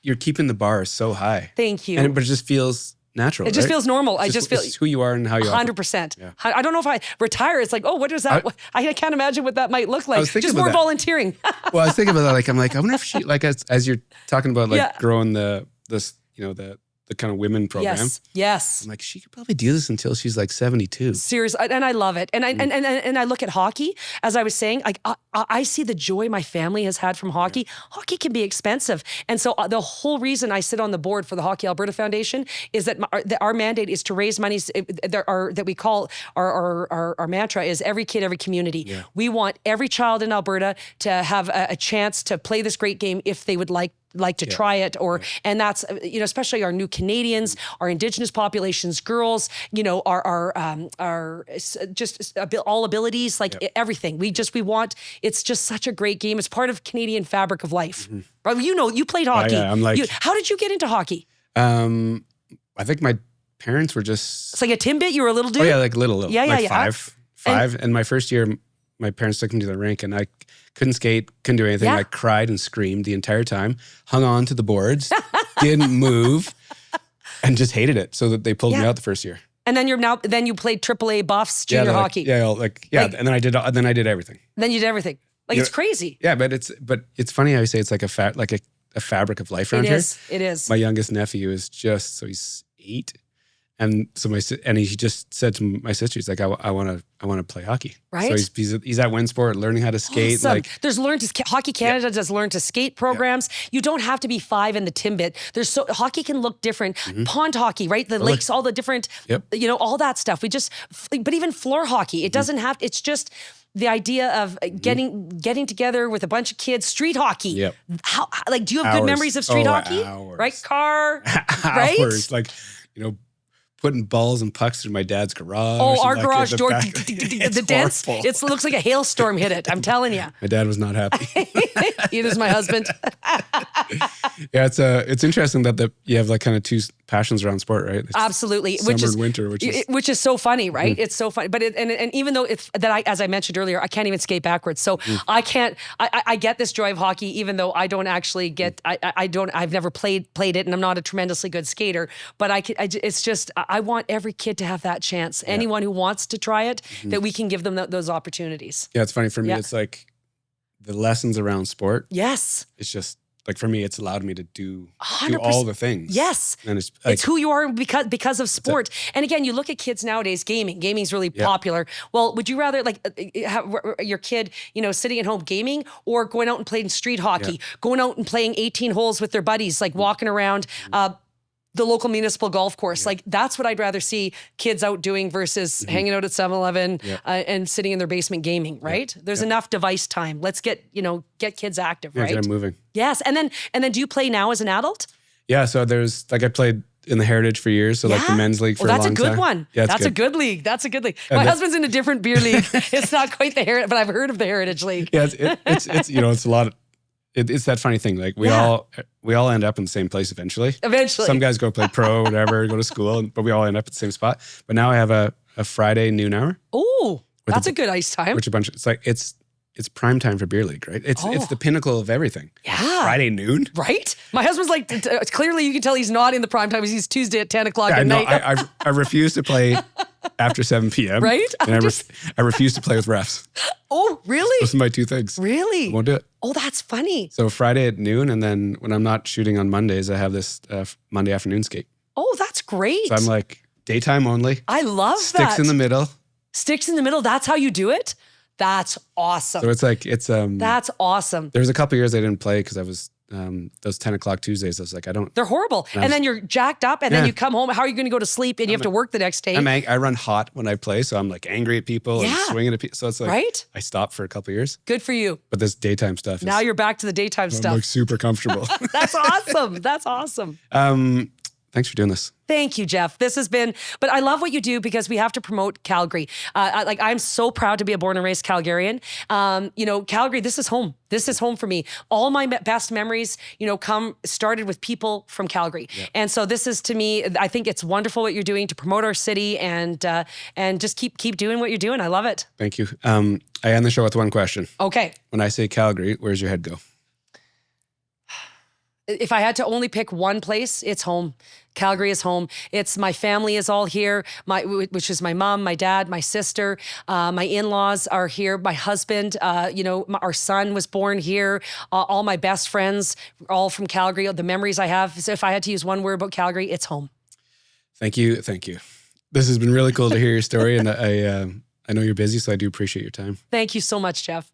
You're keeping the bar so high. Thank you. But it just feels natural. It just feels normal. It's who you are and how you are. 100%. Yeah. I don't know if I retire. It's like, what is that? I can't imagine what that might look like. Just more volunteering. Well, I was thinking about that. I'm like, I wonder if she, like, as you're talking about, like, growing the kind of women program. Yes. I'm like, she could probably do this until she's like 72. Seriously, and I love it. And I look at hockey, as I was saying, like I see the joy my family has had from hockey. Yeah. Hockey can be expensive. And so the whole reason I sit on the board for the Hockey Alberta Foundation is that our mandate is to raise money that we call our mantra is every kid, every community. Yeah. We want every child in Alberta to have a chance to play this great game if they would like to try it, and that's, especially our new Canadians, our Indigenous populations, girls, our just all abilities, like everything. We want, it's just such a great game. It's part of Canadian fabric of life. Right? You played hockey. I'm like, how did you get into hockey? I think my parents were just. It's like a Timbit. You were a little dude. Oh yeah, like little. Yeah, five. And my first year, my parents took me to the rink, and I couldn't skate, couldn't do anything. I cried and screamed the entire time, hung on to the boards, didn't move, and just hated it. So that they pulled me out the first year. And then then you played AAA Buffs junior hockey. And then I did everything. Then you did everything. Like, it's crazy. Yeah, but it's funny how you say it's like a fabric of life around here. It is. My youngest nephew is he's 8. And so he just said to my sister, he's like, I want to play hockey. Right. So he's at Winsport learning how to skate. Awesome. There's Hockey Canada does learn to skate programs. You don't have to be 5 in the Timbit. Hockey can look different. Pond hockey, right? The lakes, all the different, all that stuff. But even floor hockey, it doesn't have, it's just the idea of getting together with a bunch of kids, street hockey. Yep. Do you have good memories of street hockey? Hours. Right? Car, hours. right? Putting balls and pucks through my dad's garage. Oh, our garage door, the dents. It looks like a hailstorm hit it. I'm telling you. My dad was not happy. Either is my husband. Yeah, it's interesting that you have like kind of two passions around sport, right? It's absolutely. Summer and winter, which is so funny, right? It's so funny. But and even though as I mentioned earlier, I can't even skate backwards. So I can't. I get this joy of hockey, even though I don't actually get. I've never played it, and I'm not a tremendously good skater. But it's just. I want every kid to have that chance. Anyone who wants to try it, that we can give them those opportunities. Yeah, it's funny for me. It's like the lessons around sport. Yes. It's just like for me, it's allowed me to do all the things. Yes. And it's who you are because of sport. And again, you look at kids nowadays, gaming's really popular. Well, would you rather have your kid, sitting at home gaming or going out and playing street hockey, going out and playing 18 holes with their buddies, like walking around, the local municipal golf course. Like that's what I'd rather see kids out doing versus hanging out at 7-Eleven and sitting in their basement gaming, right? There's enough device time. Let's get kids active, right? Get them moving. Yes. And then do you play now as an adult? Yeah. So there's I played in the Heritage for years. So like the men's league for a long time. That's a good one. Yeah, that's a good league. That's a good league. My husband's in a different beer league. It's not quite the Heritage, but I've heard of the Heritage League. Yeah. It's it's a lot of, it's that funny thing. Like we all end up in the same place eventually. Eventually. Some guys go play pro, whatever, go to school, but we all end up at the same spot. But now I have a Friday noon hour. Oh, that's a good ice time. Which it's prime time for beer league, right? It's the pinnacle of everything. Yeah. Friday noon. Right? My husband's like, clearly you can tell he's not in the prime time because he's Tuesday at 10 o'clock at night. I refuse to play after 7 p.m. Right? And I refuse to play with refs. Oh, really? Those are my two things. Really? I won't do it. Oh, that's funny. So Friday at noon, and then when I'm not shooting on Mondays, I have this Monday afternoon skate. Oh, that's great. So I'm like, daytime only. I love that. Sticks in the middle. Sticks in the middle. That's how you do it? That's awesome. So it's that's awesome. There was a couple years I didn't play because I was those 10 o'clock Tuesdays. I was like, I don't. They're horrible. And then you're jacked up, and then you come home. How are you going to go to sleep? And you have to work the next day. I run hot when I play, so I'm like angry at people and swinging at people. So it's like I stopped for a couple of years. Good for you. But this daytime stuff. Now you're back to the daytime stuff. I'm like super comfortable. That's awesome. That's awesome. Thanks for doing this. Thank you, Jeff. This has been, but I love what you do because we have to promote Calgary. I'm so proud to be a born and raised Calgarian. Calgary, this is home. This is home for me. All my best memories, started with people from Calgary. Yeah. And so this is, to me, I think it's wonderful what you're doing to promote our city and just keep doing what you're doing. I love it. Thank you. I end the show with one question. Okay. When I say Calgary, where's your head go? If I had to only pick one place, it's home. Calgary is home. It's my family is all here, which is my mom, my dad, my sister, my in-laws are here. My husband, our son was born here. All my best friends, all from Calgary. The memories I have. So if I had to use one word about Calgary, it's home. Thank you. Thank you. This has been really cool to hear your story, and I know you're busy, so I do appreciate your time. Thank you so much, Jeff.